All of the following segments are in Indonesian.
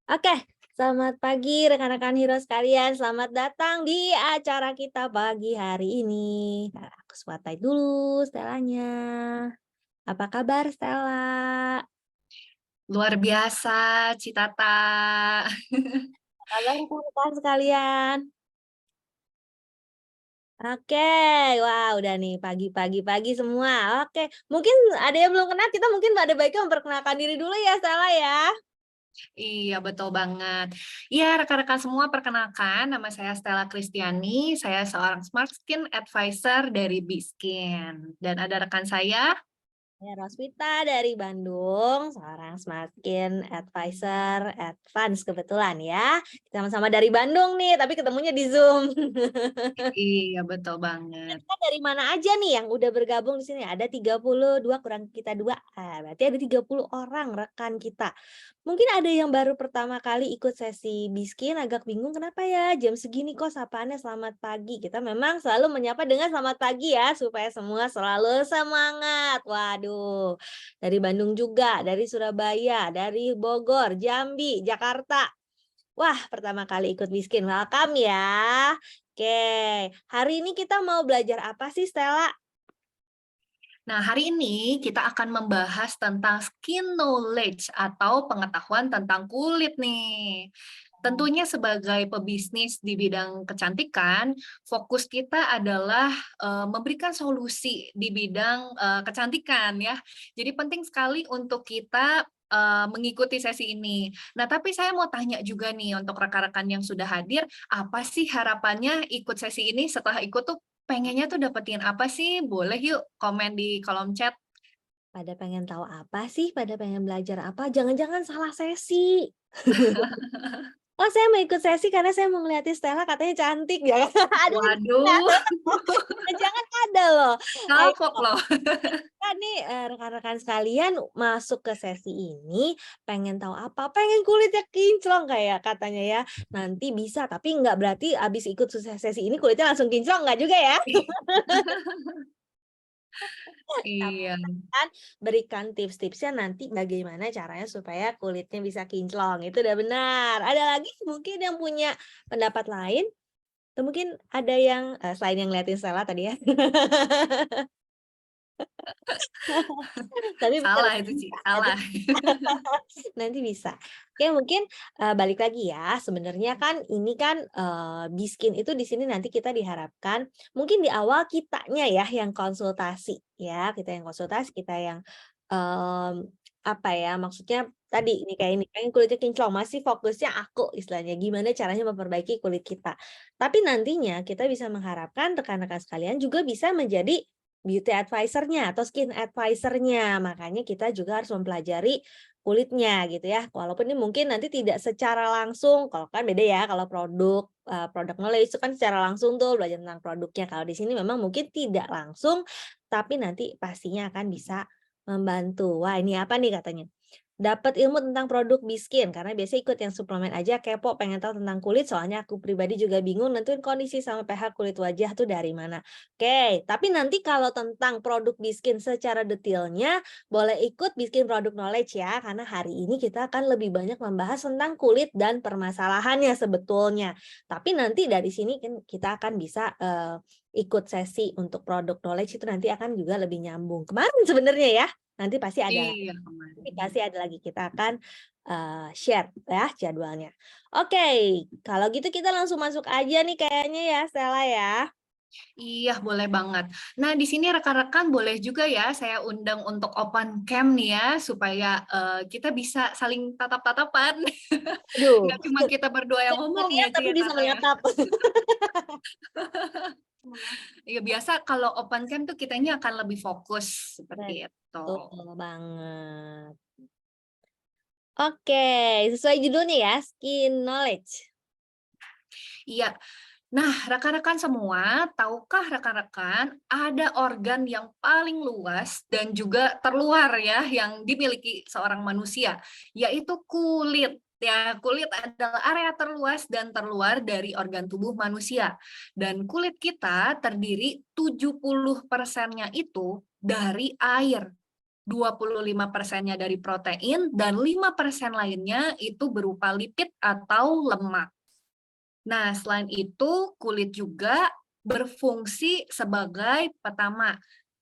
Oke, selamat pagi rekan-rekan hero sekalian. Selamat datang di acara kita pagi hari ini. Nah, aku swatay dulu Stellanya. Apa kabar Stella? Luar biasa, Citata. Apa kabar rekan-rekan sekalian? Oke, wah udah nih pagi semua. Oke, mungkin ada yang belum kenal, kita mungkin ada baiknya memperkenalkan diri dulu ya Stella ya. Iya, betul banget. Iya, rekan-rekan semua perkenalkan, nama saya Stella Kristiani, saya seorang Smart Skin Advisor dari Biskin. Dan ada rekan saya. Ya, Roswita dari Bandung, seorang Smart Skin Advisor Advance kebetulan ya. Kita sama-sama dari Bandung nih, tapi ketemunya di Zoom. Iya, betul banget. Kita dari mana aja nih yang udah bergabung di sini? Ada 32 kurang kita 2. Berarti ada 30 orang rekan kita. Mungkin ada yang baru pertama kali ikut sesi Biskin agak bingung kenapa ya jam segini kok sapaannya selamat pagi. Kita memang selalu menyapa dengan selamat pagi ya supaya semua selalu semangat. Waduh. Dari Bandung juga, dari Surabaya, dari Bogor, Jambi, Jakarta. Wah, pertama kali ikut Biskin, welcome ya. Oke, hari ini kita mau belajar apa sih, Stella? Nah, hari ini kita akan membahas tentang skin knowledge atau pengetahuan tentang kulit nih. Tentunya sebagai pebisnis di bidang kecantikan, fokus kita adalah memberikan solusi di bidang kecantikan ya. Jadi penting sekali untuk kita mengikuti sesi ini. Nah, tapi saya mau tanya juga nih untuk rekan-rekan yang sudah hadir, apa sih harapannya ikut sesi ini? Setelah ikut tuh pengennya tuh dapetin apa sih? Boleh yuk komen di kolom chat. Pada pengen tahu apa sih? Pada pengen belajar apa? Jangan-jangan salah sesi. Oh, saya mau ikut sesi karena saya mau ngeliatin Stella katanya cantik, ya. Ada yang Waduh, jangan ada loh. Ayo, kapok loh. kita nih, rekan-rekan sekalian masuk ke sesi ini pengen tahu apa? Pengen kulitnya kinclong kayak katanya ya. Nanti bisa, tapi nggak berarti abis ikut sesi ini kulitnya langsung kinclong, nggak juga ya. Tapi Iya. kan berikan tips-tipsnya nanti bagaimana caranya supaya kulitnya bisa kinclong, itu udah benar. Ada lagi mungkin yang punya pendapat lain? Atau mungkin ada yang, selain yang ngeliatin Stella tadi ya? Tapi benar Salah itu, Ci, nanti salah. nanti bisa. Oke mungkin, balik lagi ya, sebenarnya kan ini kan, Biskin itu di sini nanti kita diharapkan mungkin di awal kitanya ya yang konsultasi ya, kita yang konsultasi, kita yang, apa ya, maksudnya tadi ini kayak ini, pengen kulitnya kinclong, masih fokusnya aku istilahnya, gimana caranya memperbaiki kulit kita. Tapi nantinya kita bisa mengharapkan rekan-rekan sekalian juga bisa menjadi beauty advisor-nya atau skin advisor-nya, makanya kita juga harus mempelajari kulitnya gitu ya. Walaupun ini mungkin nanti tidak secara langsung, kalau kan beda ya kalau produk, product knowledge itu kan secara langsung tuh belajar tentang produknya. Kalau di sini memang mungkin tidak langsung, tapi nanti pastinya akan bisa membantu. Wah ini apa nih katanya? Dapat ilmu tentang produk Biskin, karena biasa ikut yang suplemen aja kepo pengen tahu tentang kulit, soalnya aku pribadi juga bingung nentuin kondisi sama pH kulit wajah tuh dari mana. Oke, tapi nanti kalau tentang produk Biskin secara detailnya boleh ikut Biskin Product Knowledge ya, karena hari ini kita akan lebih banyak membahas tentang kulit dan permasalahannya sebetulnya. Tapi nanti dari sini kan kita akan bisa ikut sesi untuk product knowledge itu nanti akan juga lebih nyambung. Kemarin sebenarnya ya, nanti pasti ada lagi. Iya, kemarin. Nanti pasti ada lagi kita akan share ya jadwalnya. Oke, kalau gitu kita langsung masuk aja nih kayaknya ya Stella ya. Iya, boleh banget. Nah, di sini rekan-rekan boleh juga ya saya undang untuk open cam nih ya, supaya kita bisa saling tatap-tatapan. Aduh, Nggak cuma kita berdua yang nggak bisa ngomong ya, lihat Ci, tapi ya, bisa Tata ya. menatap. Iya, biasa kalau open cam tuh kitanya akan lebih fokus seperti itu. Betul banget. Oke, sesuai judulnya ya, skin knowledge. Iya. Nah, rekan-rekan semua, tahukah rekan-rekan ada organ yang paling luas dan juga terluar ya yang dimiliki seorang manusia, yaitu kulit. Ya, kulit adalah area terluas dan terluar dari organ tubuh manusia. Dan kulit kita terdiri 70%-nya itu dari air. 25%-nya dari protein, dan 5% lainnya itu berupa lipid atau lemak. Nah, selain itu, kulit juga berfungsi sebagai pertama,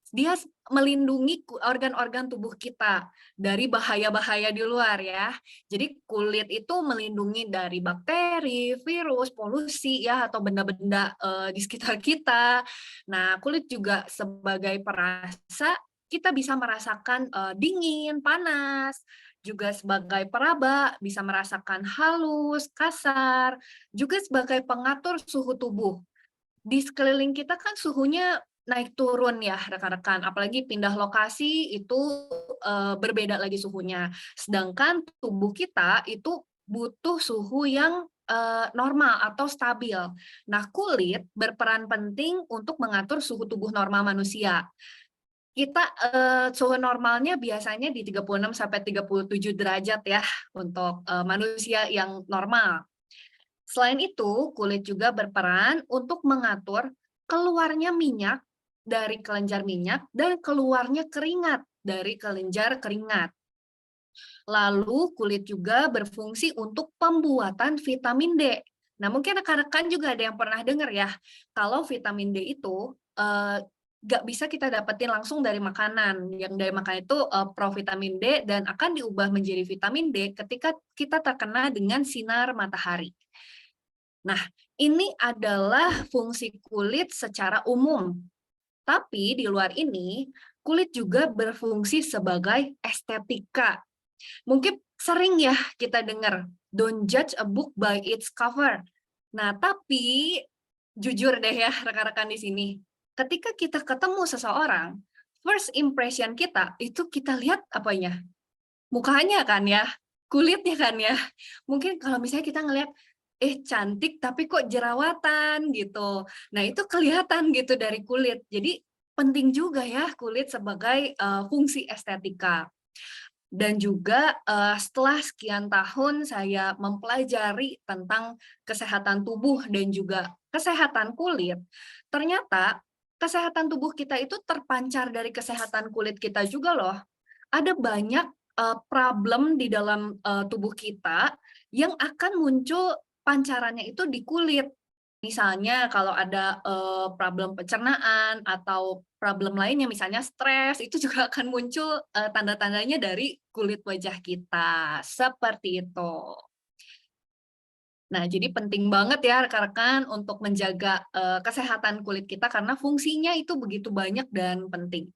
dia melindungi organ-organ tubuh kita dari bahaya-bahaya di luar ya. Jadi kulit itu melindungi dari bakteri, virus, polusi ya, atau benda-benda di sekitar kita. Nah, kulit juga sebagai perasa, kita bisa merasakan dingin, panas, juga sebagai peraba bisa merasakan halus, kasar, juga sebagai pengatur suhu tubuh. Di sekeliling kita kan suhunya naik turun ya rekan-rekan, apalagi pindah lokasi itu berbeda lagi suhunya. Sedangkan tubuh kita itu butuh suhu yang normal atau stabil. Nah, kulit berperan penting untuk mengatur suhu tubuh normal manusia. Kita suhu normalnya biasanya di 36 sampai 37 derajat ya untuk manusia yang normal. Selain itu, kulit juga berperan untuk mengatur keluarnya minyak dari kelenjar minyak dan keluarnya keringat dari kelenjar keringat. Lalu, kulit juga berfungsi untuk pembuatan vitamin D. Nah, mungkin rekan-rekan juga ada yang pernah dengar ya, kalau vitamin D itu nggak bisa kita dapetin langsung dari makanan. Yang dari makanan itu provitamin D dan akan diubah menjadi vitamin D ketika kita terkena dengan sinar matahari. Nah, ini adalah fungsi kulit secara umum. Tapi di luar ini, kulit juga berfungsi sebagai estetika. Mungkin sering ya kita dengar, don't judge a book by its cover. Nah, tapi jujur deh ya rekan-rekan di sini, ketika kita ketemu seseorang, first impression kita itu kita lihat apanya? Mukanya kan ya, kulitnya kan ya. Mungkin kalau misalnya kita ngelihat, cantik tapi kok jerawatan gitu. Nah, itu kelihatan gitu dari kulit. Jadi penting juga ya kulit sebagai fungsi estetika. Dan juga setelah sekian tahun saya mempelajari tentang kesehatan tubuh dan juga kesehatan kulit, ternyata kesehatan tubuh kita itu terpancar dari kesehatan kulit kita juga loh. Ada banyak problem di dalam tubuh kita yang akan muncul pancarannya itu di kulit. Misalnya kalau ada problem pencernaan atau problem lainnya, misalnya stres, itu juga akan muncul tanda-tandanya dari kulit wajah kita, seperti itu. Nah, jadi penting banget ya rekan-rekan untuk menjaga kesehatan kulit kita karena fungsinya itu begitu banyak dan penting.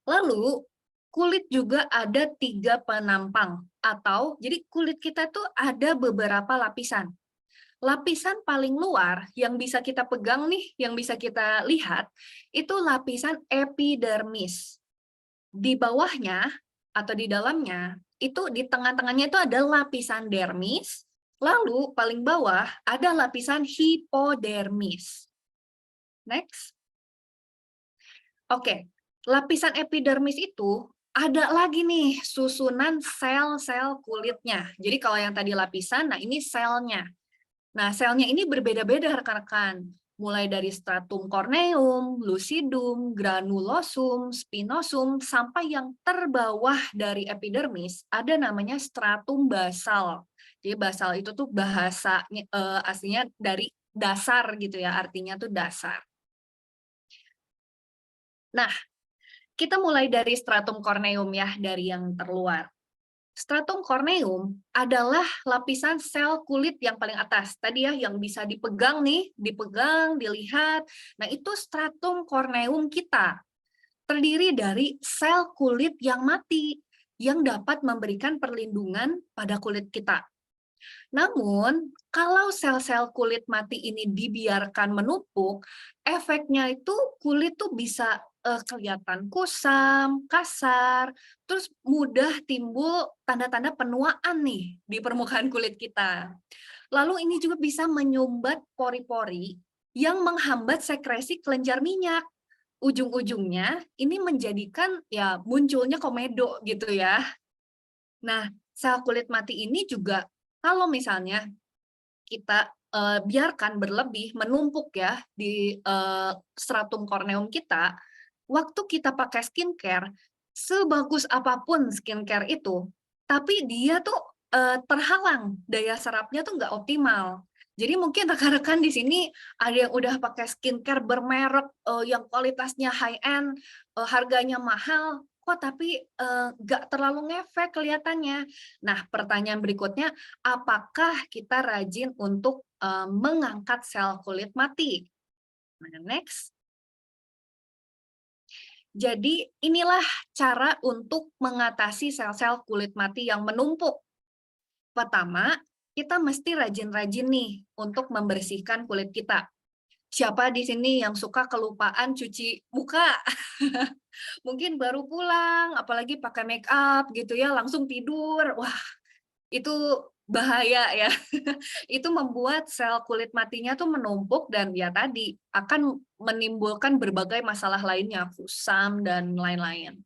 Lalu, kulit juga ada 3 penampang atau jadi kulit kita tuh ada beberapa lapisan. Lapisan paling luar yang bisa kita pegang nih, yang bisa kita lihat, itu lapisan epidermis. Di bawahnya atau di dalamnya, itu di tengah-tengahnya itu ada lapisan dermis, lalu paling bawah ada lapisan hipodermis. Next. Oke, lapisan epidermis itu ada lagi nih susunan sel-sel kulitnya. Jadi kalau yang tadi lapisan, nah ini selnya. Nah, selnya ini berbeda-beda rekan-rekan. Mulai dari stratum corneum, lucidum, granulosum, spinosum, sampai yang terbawah dari epidermis, ada namanya stratum basal. Jadi basal itu tuh bahasanya aslinya dari dasar gitu ya, artinya tuh dasar. Nah, kita mulai dari stratum corneum ya, dari yang terluar. Stratum corneum adalah lapisan sel kulit yang paling atas. Tadi ya, yang bisa dipegang nih, dipegang, dilihat. Nah, itu stratum corneum kita. Terdiri dari sel kulit yang mati, yang dapat memberikan perlindungan pada kulit kita. Namun, kalau sel-sel kulit mati ini dibiarkan menumpuk, efeknya itu kulit tuh bisa kelihatan kusam, kasar, terus mudah timbul tanda-tanda penuaan nih di permukaan kulit kita. Lalu ini juga bisa menyumbat pori-pori yang menghambat sekresi kelenjar minyak. Ujung-ujungnya ini menjadikan ya munculnya komedo gitu ya. Nah, sel kulit mati ini juga kalau misalnya kita biarkan berlebih, menumpuk ya di stratum corneum kita, waktu kita pakai skincare, sebagus apapun skincare itu, tapi dia tuh, terhalang, daya serapnya tuh nggak optimal. Jadi mungkin rekan-rekan di sini ada yang udah pakai skincare bermerek, yang kualitasnya high end, harganya mahal, kok tapi, nggak terlalu ngefek kelihatannya. Nah, pertanyaan berikutnya, apakah kita rajin untuk, mengangkat sel kulit mati? Nah, next. Jadi inilah cara untuk mengatasi sel-sel kulit mati yang menumpuk. Pertama, kita mesti rajin-rajin nih untuk membersihkan kulit kita. Siapa di sini yang suka kelupaan cuci muka? Mungkin baru pulang, apalagi pakai make up gitu ya, langsung tidur. Wah, itu bahaya ya. Itu membuat sel kulit matinya tuh menumpuk dan ya tadi, akan menimbulkan berbagai masalah lainnya, kusam dan lain-lain.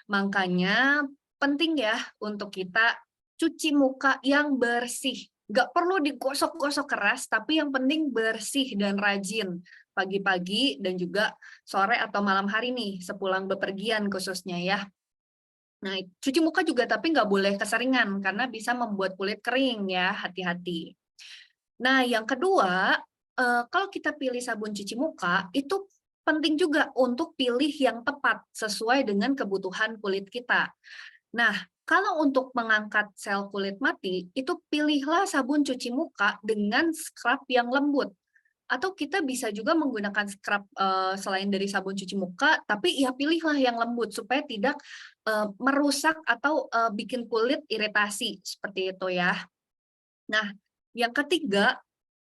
Makanya penting ya untuk kita cuci muka yang bersih. Nggak perlu digosok-gosok keras, tapi yang penting bersih dan rajin. Pagi-pagi dan juga sore atau malam hari nih, sepulang bepergian khususnya ya. Nah, cuci muka juga tapi nggak boleh keseringan, karena bisa membuat kulit kering ya, hati-hati. Nah, yang kedua, kalau kita pilih sabun cuci muka, itu penting juga untuk pilih yang tepat, sesuai dengan kebutuhan kulit kita. Nah, kalau untuk mengangkat sel kulit mati, itu pilihlah sabun cuci muka dengan scrub yang lembut. Atau kita bisa juga menggunakan scrub, selain dari sabun cuci muka, tapi ya pilihlah yang lembut supaya tidak, merusak atau, bikin kulit iritasi, seperti itu ya. Nah, yang ketiga,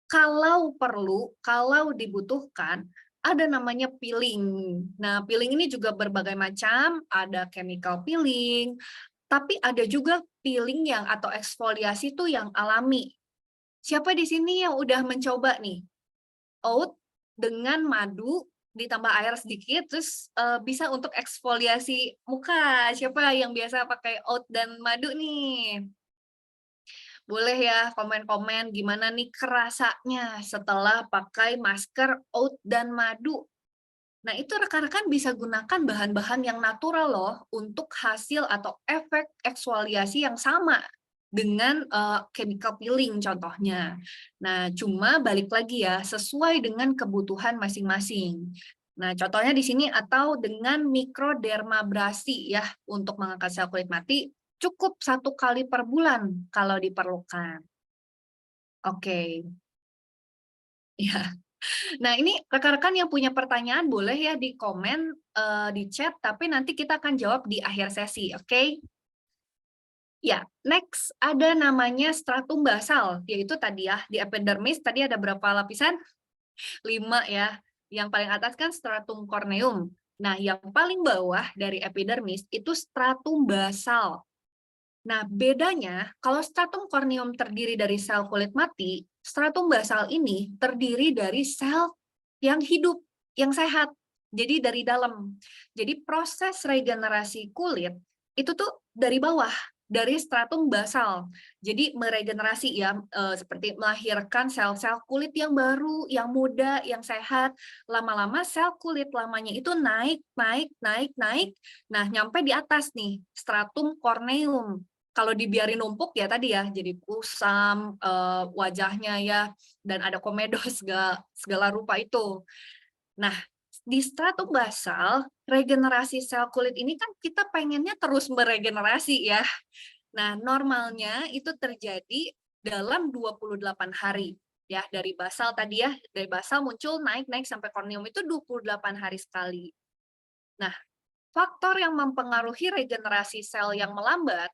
kalau perlu, kalau dibutuhkan, ada namanya peeling. Nah, peeling ini juga berbagai macam, ada chemical peeling, tapi ada juga peeling yang atau eksfoliasi tuh yang alami. Siapa di sini yang udah mencoba nih? Oat dengan madu ditambah air sedikit, terus, bisa untuk eksfoliasi muka. Siapa yang biasa pakai oat dan madu nih? Boleh ya komen-komen gimana nih kerasanya setelah pakai masker oat dan madu. Nah, itu rekan-rekan bisa gunakan bahan-bahan yang natural loh untuk hasil atau efek eksfoliasi yang sama dengan chemical peeling contohnya. Nah, cuma balik lagi ya, sesuai dengan kebutuhan masing-masing. Nah, contohnya di sini atau dengan mikrodermabrasi ya untuk mengangkat sel kulit mati cukup 1 kali per bulan kalau diperlukan. Oke, ya. Nah, ini rekan-rekan yang punya pertanyaan boleh ya di komen, di chat, tapi nanti kita akan jawab di akhir sesi, oke? Ya, next ada namanya stratum basal, yaitu tadi ya, di epidermis tadi ada berapa lapisan? 5 ya. Yang paling atas kan stratum corneum. Nah, yang paling bawah dari epidermis itu stratum basal. Nah, bedanya kalau stratum corneum terdiri dari sel kulit mati, stratum basal ini terdiri dari sel yang hidup, yang sehat. Jadi dari dalam. Jadi proses regenerasi kulit itu tuh dari bawah, dari stratum basal. Jadi meregenerasi ya, seperti melahirkan sel-sel kulit yang baru, yang muda, yang sehat. Lama-lama sel kulit lamanya itu naik, naik, naik, naik. Nah, nyampe di atas nih, stratum corneum. Kalau dibiarin numpuk ya tadi ya, jadi kusam, wajahnya ya, dan ada komedo segala segala rupa itu. Nah, di stratum basal, regenerasi sel kulit ini kan kita pengennya terus meregenerasi ya. Nah, normalnya itu terjadi dalam 28 hari. Ya, dari basal tadi ya, dari basal muncul naik-naik sampai korneum itu 28 hari sekali. Nah, faktor yang mempengaruhi regenerasi sel yang melambat,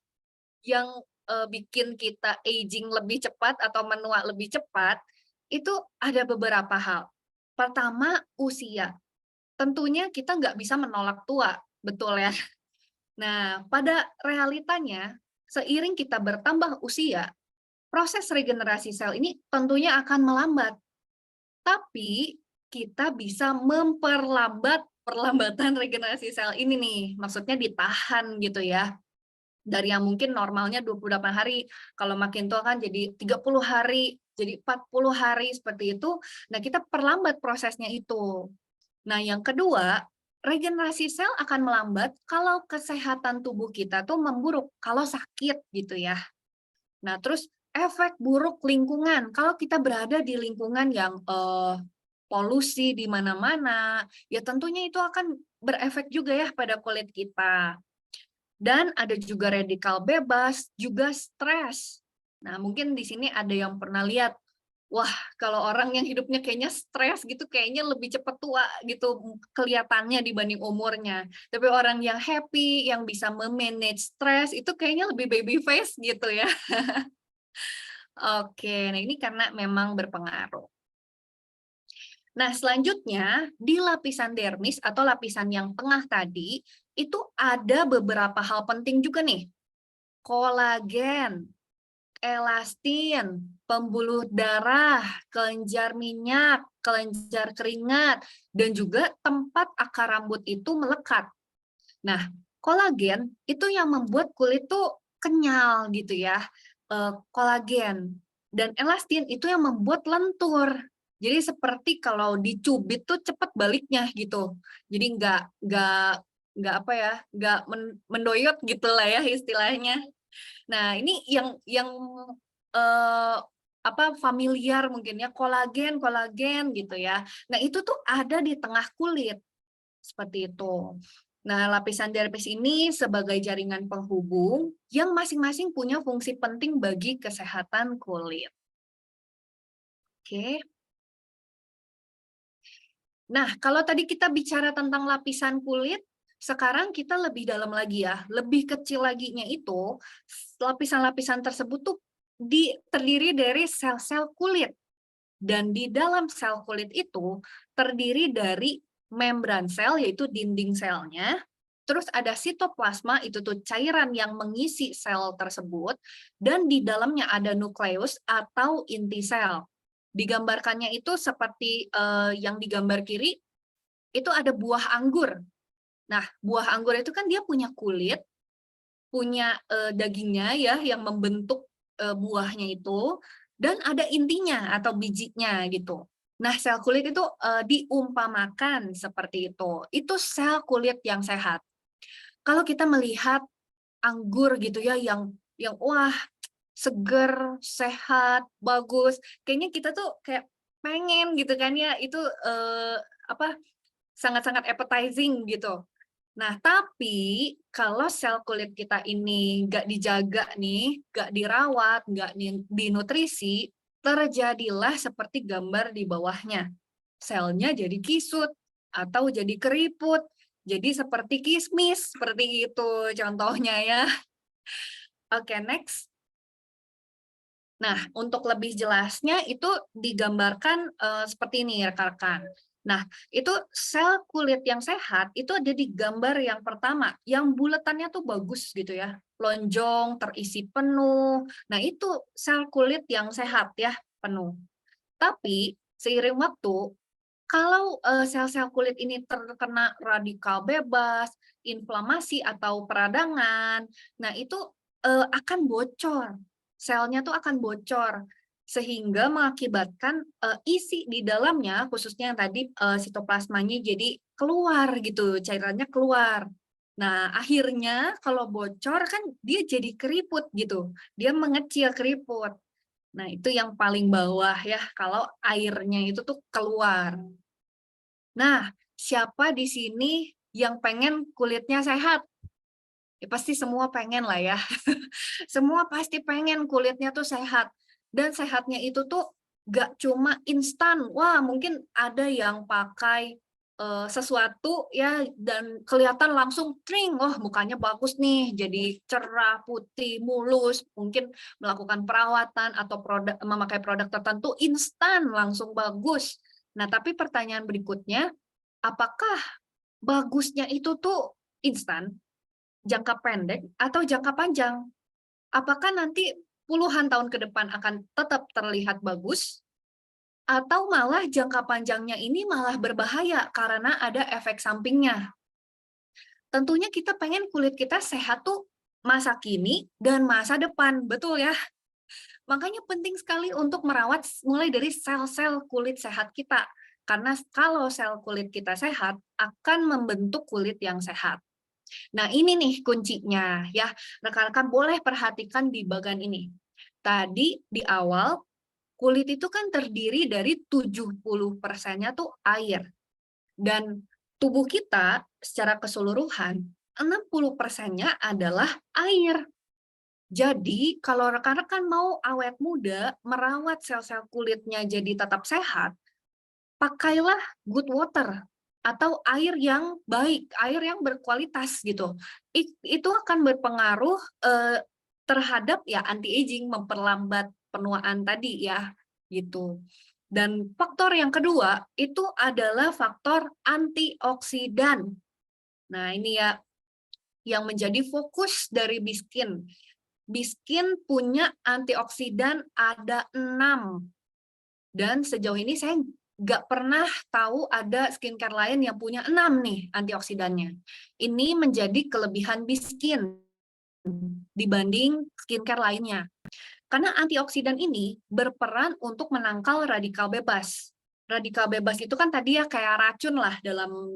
yang bikin kita aging lebih cepat atau menua lebih cepat, itu ada beberapa hal. Pertama, usia. Tentunya kita nggak bisa menolak tua, betul ya? Nah, pada realitanya, seiring kita bertambah usia, proses regenerasi sel ini tentunya akan melambat. Tapi, kita bisa memperlambat perlambatan regenerasi sel ini nih, maksudnya ditahan gitu ya. Dari yang mungkin normalnya 28 hari, kalau makin tua kan jadi 30 hari, jadi 40 hari, seperti itu. Nah, kita perlambat prosesnya itu. Nah, yang kedua, Regenerasi sel akan melambat kalau kesehatan tubuh kita tuh memburuk, kalau sakit gitu ya. Nah, terus efek buruk lingkungan, kalau kita berada di lingkungan yang polusi di mana-mana, ya tentunya itu akan berefek juga ya pada kulit kita. Dan ada juga radikal bebas, juga stres. Nah, mungkin di sini ada yang pernah lihat, wah, kalau orang yang hidupnya kayaknya stres gitu, kayaknya lebih cepat tua gitu kelihatannya dibanding umurnya. Tapi orang yang happy, yang bisa memanage stres, itu kayaknya lebih baby face gitu ya. Oke, nah ini karena memang berpengaruh. Nah, selanjutnya di lapisan dermis atau lapisan yang tengah tadi, itu ada beberapa hal penting juga nih. Kolagen, elastin, pembuluh darah, kelenjar minyak, kelenjar keringat, dan juga tempat akar rambut itu melekat. Nah, kolagen itu yang membuat kulit tuh kenyal gitu ya, kolagen. Dan elastin itu yang membuat lentur. Jadi seperti kalau dicubit tuh cepat baliknya gitu. Jadi nggak apa ya, nggak mendoyot gitulah ya istilahnya. Nah, ini yang eee, apa, familiar mungkin ya, kolagen kolagen gitu ya. Nah, itu tuh ada di tengah kulit, seperti itu. Nah, lapisan dermis ini sebagai jaringan penghubung yang masing-masing punya fungsi penting bagi kesehatan kulit. Oke. Nah, kalau tadi kita bicara tentang lapisan kulit, sekarang kita lebih dalam lagi ya, lebih kecil laginya itu, lapisan-lapisan tersebut tuh terdiri dari sel-sel kulit. Dan di dalam sel kulit itu terdiri dari membran sel, yaitu dinding selnya, terus ada sitoplasma, itu tuh cairan yang mengisi sel tersebut, dan di dalamnya ada nukleus atau inti sel. Digambarkannya itu seperti yang digambar kiri, itu ada buah anggur. Nah, buah anggur itu kan dia punya kulit, punya dagingnya ya yang membentuk buahnya itu, dan ada intinya atau bijinya gitu. Nah, sel kulit itu diumpamakan seperti itu. Itu sel kulit yang sehat. Kalau kita melihat anggur gitu ya yang wah, seger, sehat, bagus, kayaknya kita tuh kayak pengen gitu kan ya, itu apa, sangat-sangat appetizing gitu. Nah, tapi kalau sel kulit kita ini nggak dijaga nih, nggak dirawat, nggak dinutrisi, terjadilah seperti gambar di bawahnya. Selnya jadi kisut atau jadi keriput, jadi seperti kismis, seperti itu contohnya ya. Oke, next. Nah, untuk lebih jelasnya itu digambarkan seperti ini rekan-rekan. Nah, itu sel kulit yang sehat itu ada di gambar yang pertama, yang bulatannya tuh bagus gitu ya, lonjong, terisi penuh. Nah, itu sel kulit yang sehat ya, penuh. Tapi seiring waktu, kalau sel-sel kulit ini terkena radikal bebas, inflamasi atau peradangan, nah itu akan bocor. Selnya tuh akan bocor sehingga mengakibatkan isi di dalamnya, khususnya yang tadi sitoplasmanya jadi keluar gitu, cairannya keluar. Nah, akhirnya kalau bocor kan dia jadi keriput gitu, dia mengecil keriput. Nah, itu yang paling bawah ya, kalau airnya itu tuh keluar. Nah, siapa di sini yang pengen kulitnya sehat? Ya pasti semua pengen lah ya. Semua pasti pengen kulitnya tuh sehat. Dan sehatnya itu tuh gak cuma instan. Wah, mungkin ada yang pakai sesuatu ya dan kelihatan langsung tring, oh mukanya bagus nih, jadi cerah, putih, mulus, mungkin melakukan perawatan atau memakai produk tertentu instan langsung bagus. Nah, tapi pertanyaan berikutnya, apakah bagusnya itu tuh instan, jangka pendek, atau jangka panjang? Apakah nanti puluhan tahun ke depan akan tetap terlihat bagus, atau malah jangka panjangnya ini malah berbahaya karena ada efek sampingnya? Tentunya kita pengen kulit kita sehat tuh masa kini dan masa depan, betul ya? Makanya penting sekali untuk merawat mulai dari sel-sel kulit sehat kita. Karena kalau sel kulit kita sehat, akan membentuk kulit yang sehat. Nah, ini nih kuncinya ya. Rekan-rekan boleh perhatikan di bagian ini. Tadi di awal, kulit itu kan terdiri dari 70%-nya tuh air. Dan tubuh kita secara keseluruhan, 60%-nya adalah air. Jadi, kalau rekan-rekan mau awet muda, merawat sel-sel kulitnya jadi tetap sehat, pakailah good water atau air yang baik, air yang berkualitas gitu. Itu akan berpengaruh terhadap ya anti-aging, memperlambat penuaan tadi ya, gitu. Dan faktor yang kedua itu adalah faktor antioksidan. Nah, ini ya yang menjadi fokus dari Biskin. Biskin punya antioksidan ada 6. Dan sejauh ini saya nggak pernah tahu ada skincare lain yang punya 6 nih antioksidannya. Ini menjadi kelebihan Biskin dibanding skincare lainnya. Karena antioksidan ini berperan untuk menangkal radikal bebas. Radikal bebas itu kan tadi ya kayak racun lah dalam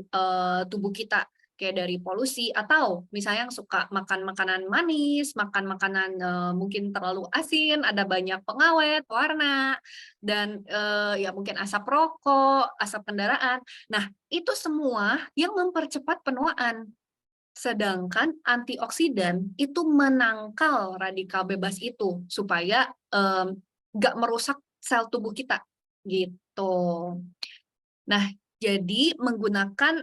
tubuh kita, kayak dari polusi atau misalnya yang suka makan makanan manis, makan makanan mungkin terlalu asin, ada banyak pengawet, warna, dan ya mungkin asap rokok, asap kendaraan. Nah, itu semua yang mempercepat penuaan. Sedangkan antioksidan itu menangkal radikal bebas itu supaya nggak merusak sel tubuh kita gitu. Nah, jadi menggunakan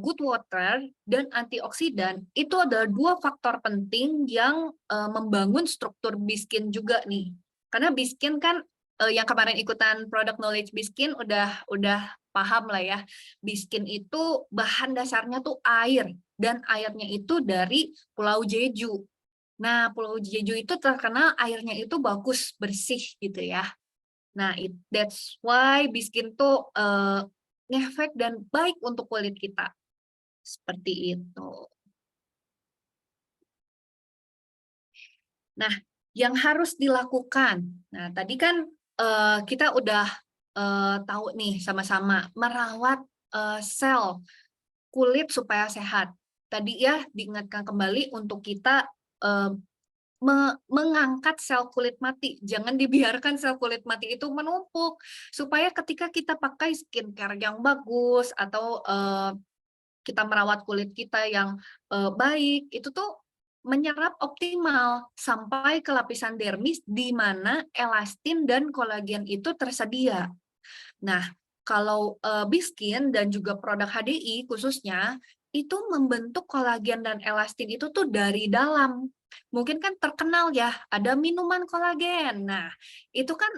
good water dan antioksidan itu adalah 2 faktor penting yang membangun struktur Biskin juga nih. Karena Biskin kan yang kemarin ikutan Product Knowledge Biskin udah paham lah ya. Biskin itu bahan dasarnya tuh air dan airnya itu dari Pulau Jeju. Nah, Pulau Jeju itu terkenal airnya itu bagus, bersih gitu ya. Nah, that's why Biskin tuh ngefek dan baik untuk kulit kita. Seperti itu. Nah, yang harus dilakukan. Nah, tadi kan kita udah tahu nih sama-sama merawat sel kulit supaya sehat. Tadi ya diingatkan kembali untuk kita mengangkat sel kulit mati. Jangan dibiarkan sel kulit mati itu menumpuk. Supaya ketika kita pakai skincare yang bagus atau kita merawat kulit kita yang baik, itu tuh menyerap optimal sampai ke lapisan dermis di mana elastin dan kolagen itu tersedia. Nah, kalau Biskin dan juga produk HDI khususnya itu membentuk kolagen dan elastin itu tuh dari dalam. Mungkin kan terkenal ya, ada minuman kolagen. Nah, itu kan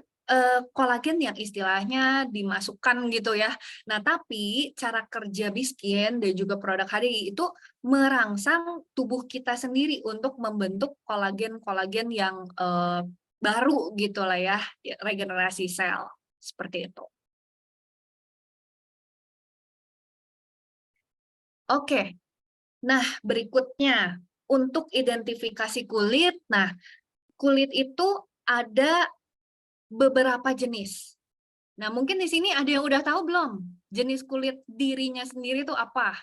kolagen yang istilahnya dimasukkan gitu ya. Nah, tapi cara kerja Biskin dan juga produk HDI itu merangsang tubuh kita sendiri untuk membentuk kolagen-kolagen yang baru gitu lah ya, regenerasi sel. Seperti itu. Oke, nah berikutnya untuk identifikasi kulit. Nah, kulit itu ada beberapa jenis. Nah, mungkin di sini ada yang udah tahu belum? Jenis kulit dirinya sendiri itu apa?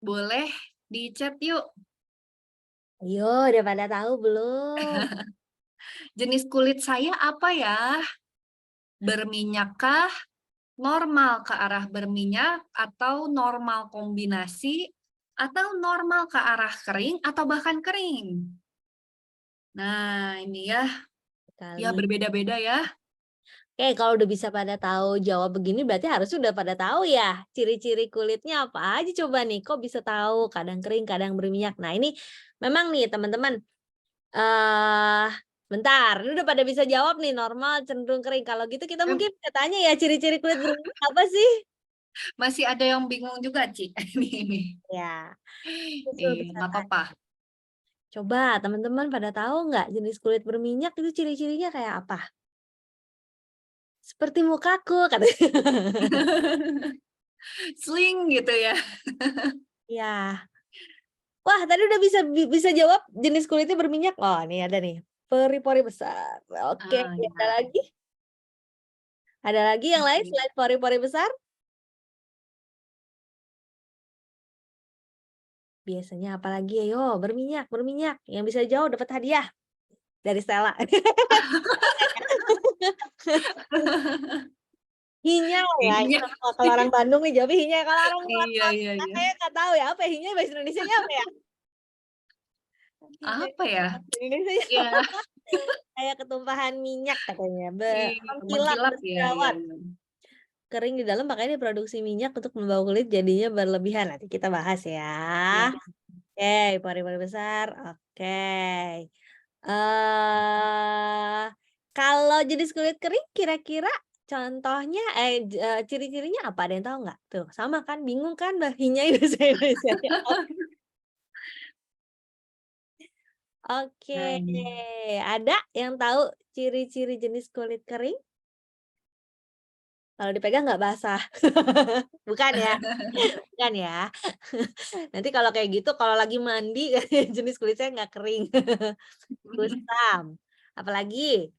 Boleh di-chat yuk. Ayo, udah pada tahu belum? Jenis kulit saya apa ya? Berminyakkah? Normal ke arah berminyak atau normal kombinasi atau normal ke arah kering atau bahkan kering. Nah, ini ya Kali. berbeda-beda ya. Oke, kalau udah bisa pada tahu jawab begini berarti harus sudah pada tahu ya ciri-ciri kulitnya apa aja coba nih? Kok bisa tahu kadang kering, kadang berminyak. Nah, ini memang nih teman-teman bentar, ini udah pada bisa jawab nih normal, cenderung kering. Kalau gitu kita mungkin bisa tanya ya ciri-ciri kulit berminyak apa sih? Masih ada yang bingung juga, Ci. Ya, usul Iya, bisa nggak tanya. apa-apa. Coba teman-teman pada tahu nggak jenis kulit berminyak itu ciri-cirinya kayak apa? Seperti mukaku katanya. Sling gitu ya. Ya. Wah, tadi udah bisa jawab jenis kulitnya berminyak. Oh, nih ada nih. Pori-pori besar. Oke, Ah, ada ya. lagi? Ada lagi yang lain Oke. selain pori-pori besar? Biasanya apalagi ayo berminyak berminyak, yang bisa jawab dapat hadiah dari Stella. Hinyal ya, ini Kayaknya kalau orang Bandung nih jawabnya hinyal, kalau orang luar iya iya kota iya. saya nggak tahu ya, apa ya, hinyal bahasa Indonesianya apa ya? Hinyal Apa ya? bahasa Indonesianya Iya, kayak ketumpahan minyak katanya, mengkilap, mengkilap, iya iya bersiawan, iya. kering di dalam makanya diproduksi minyak untuk membawa kulit jadinya berlebihan, nanti kita bahas ya. Iya. Oke, pori-pori besar, oke. Kalau jenis kulit kering kira-kira contohnya ciri-cirinya apa, ada yang tahu nggak? Tuh, sama kan, bingung kan bahinya bahasa Indonesianya apa? Oke, Nah, ada yang tahu ciri-ciri jenis kulit kering? Kalau dipegang nggak basah? Bukan ya? Bukan ya? Nanti kalau kayak gitu, kalau lagi mandi jenis kulit saya nggak kering. Kusam. Apalagi?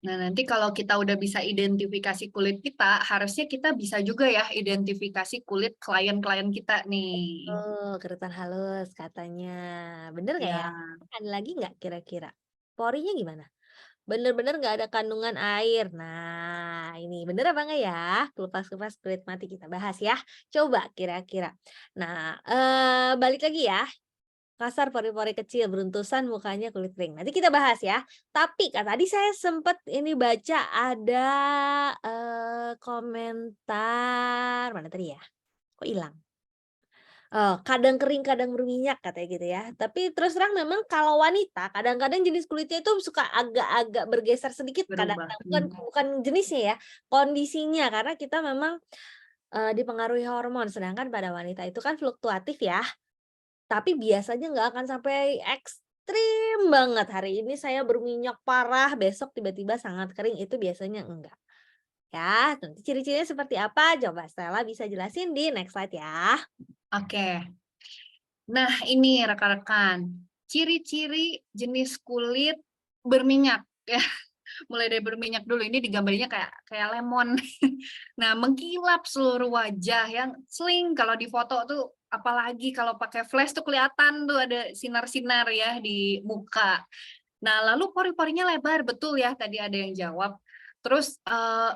nah, nanti kalau kita udah bisa identifikasi kulit kita, harusnya kita bisa juga ya identifikasi kulit klien-klien kita nih. Oh, kerutan halus katanya. Bener nggak ya? Ya, Ada lagi nggak kira-kira? Porinya gimana? Bener-bener nggak ada kandungan air. Nah, ini bener apa enggak ya? Kupas-kupas kulit mati kita bahas ya. Coba kira-kira. Nah, balik lagi ya. Kasar pori-pori kecil, beruntusan mukanya kulit kering. Nanti kita bahas ya. Tapi Kak, tadi saya sempet ini baca ada komentar mana tadi ya? Kok hilang? Kadang kering, kadang berminyak katanya gitu ya. Tapi terus terang memang kalau wanita kadang-kadang jenis kulitnya itu suka agak-agak bergeser sedikit berubah. kadang-kadang, bukan jenisnya ya, kondisinya karena kita memang, dipengaruhi hormon. Sedangkan pada wanita itu kan fluktuatif ya, tapi biasanya nggak akan sampai ekstrim banget. Hari ini saya berminyak parah, besok tiba-tiba sangat kering, itu biasanya enggak. Ya, nanti ciri-cirinya seperti apa? Coba Stella bisa jelasin di next slide ya. Oke. Nah, ini rekan-rekan, ciri-ciri jenis kulit berminyak ya. Mulai dari berminyak dulu, ini digambarnya kayak kayak lemon. Nah, mengkilap seluruh wajah yang sling kalau di foto tuh apalagi kalau pakai flash tuh kelihatan tuh ada sinar-sinar ya di muka. Nah, lalu pori-porinya lebar, betul ya tadi ada yang jawab. Terus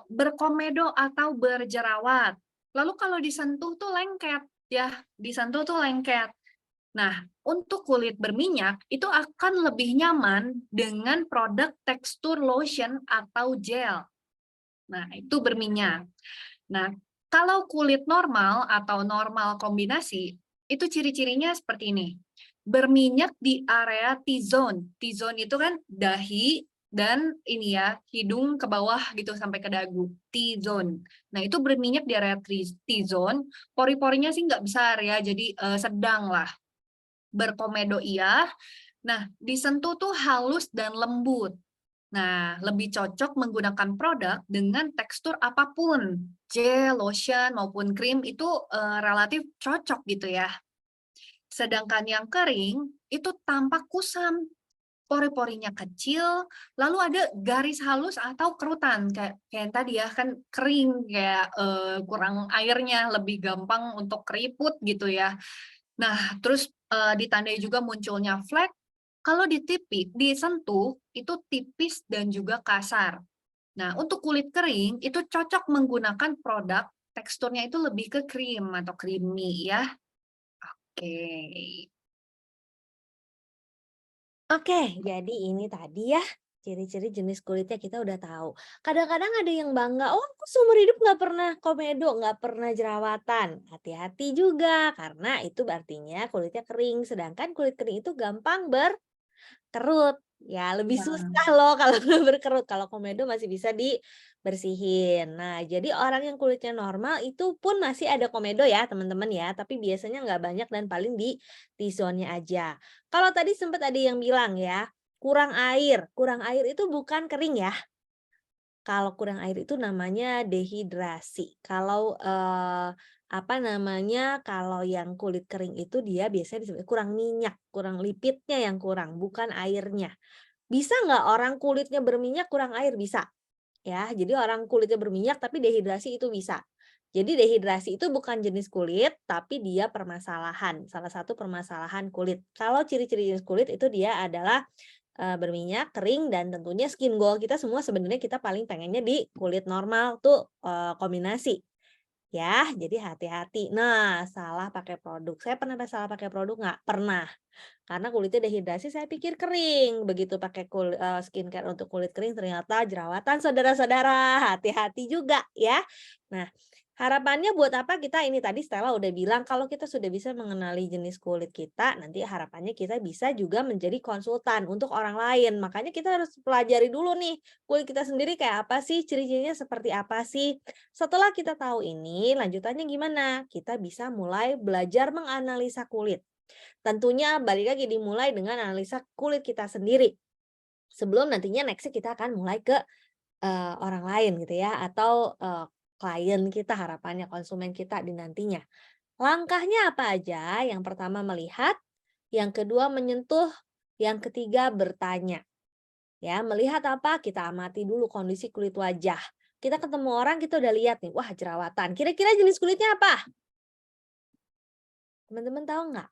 berkomedo atau berjerawat. Lalu kalau disentuh tuh lengket ya, disentuh tuh lengket. Nah, untuk kulit berminyak itu akan lebih nyaman dengan produk tekstur lotion atau gel. Nah, itu berminyak. Nah, kalau kulit normal atau normal kombinasi, itu ciri-cirinya seperti ini. Berminyak di area T-zone. T-zone itu kan dahi dan ini ya, hidung ke bawah gitu sampai ke dagu. T-zone. Nah, itu berminyak di area T-zone. Pori-porinya sih nggak besar ya, jadi sedang lah. Berkomedo iya. Nah, disentuh tuh halus dan lembut. Nah, lebih cocok menggunakan produk dengan tekstur apapun, gel, lotion, maupun krim itu relatif cocok gitu ya. Sedangkan yang kering itu tampak kusam, pori-porinya kecil, lalu ada garis halus atau kerutan kayak kayak yang tadi ya kan kering kayak kurang airnya, lebih gampang untuk keriput gitu ya. Nah, terus ditandai juga munculnya flek kalau disentuh itu tipis dan juga kasar. Nah, untuk kulit kering itu cocok menggunakan produk teksturnya itu lebih ke krim atau creamy ya. Oke. Oke, jadi ini tadi ya, ciri-ciri jenis kulitnya kita udah tahu. Kadang-kadang ada yang bangga, "Oh aku seumur hidup nggak pernah komedo, nggak pernah jerawatan." Hati-hati juga, karena itu artinya kulitnya kering, sedangkan kulit kering itu gampang kerut, ya lebih Nah, susah loh kalau berkerut, kalau komedo masih bisa dibersihin. Nah, jadi orang yang kulitnya normal itu pun masih ada komedo ya teman-teman ya, tapi biasanya nggak banyak dan paling di T-zone-nya aja. Kalau tadi sempat ada yang bilang ya, kurang air itu bukan kering ya, kalau kurang air itu namanya dehidrasi. Kalau, apa namanya, kalau yang kulit kering itu dia biasanya disebut kurang minyak, kurang lipidnya yang kurang, bukan airnya. Bisa nggak orang kulitnya berminyak kurang air? Bisa. Ya, jadi orang kulitnya berminyak tapi dehidrasi itu bisa. Jadi dehidrasi itu bukan jenis kulit, tapi dia permasalahan, salah satu permasalahan kulit. Kalau ciri-ciri jenis kulit itu dia adalah berminyak, kering, dan tentunya skin goal kita semua sebenarnya kita paling pengennya di kulit normal tuh kombinasi. Ya, jadi hati-hati. Nah, salah pakai produk. Saya pernah salah pakai produk nggak? Pernah. Karena kulitnya dehidrasi saya pikir kering, begitu pakai skincare untuk kulit kering ternyata jerawatan saudara-saudara, hati-hati juga ya. Nah, harapannya buat apa kita ini tadi Stella udah bilang kalau kita sudah bisa mengenali jenis kulit kita, nanti harapannya kita bisa juga menjadi konsultan untuk orang lain. Makanya kita harus pelajari dulu nih, kulit kita sendiri kayak apa sih, ciri-cirinya seperti apa sih. Setelah kita tahu ini, lanjutannya gimana? Kita bisa mulai belajar menganalisa kulit. Tentunya balik lagi dimulai dengan analisa kulit kita sendiri. Sebelum nantinya next kita akan mulai ke, orang lain gitu ya atau, klien kita harapannya, konsumen kita di nantinya. Langkahnya apa aja? Yang pertama melihat, yang kedua menyentuh, yang ketiga bertanya. Ya, melihat apa? Kita amati dulu kondisi kulit wajah. Kita ketemu orang kita udah lihat nih, wah jerawatan, kira-kira jenis kulitnya apa? Teman-teman tahu nggak?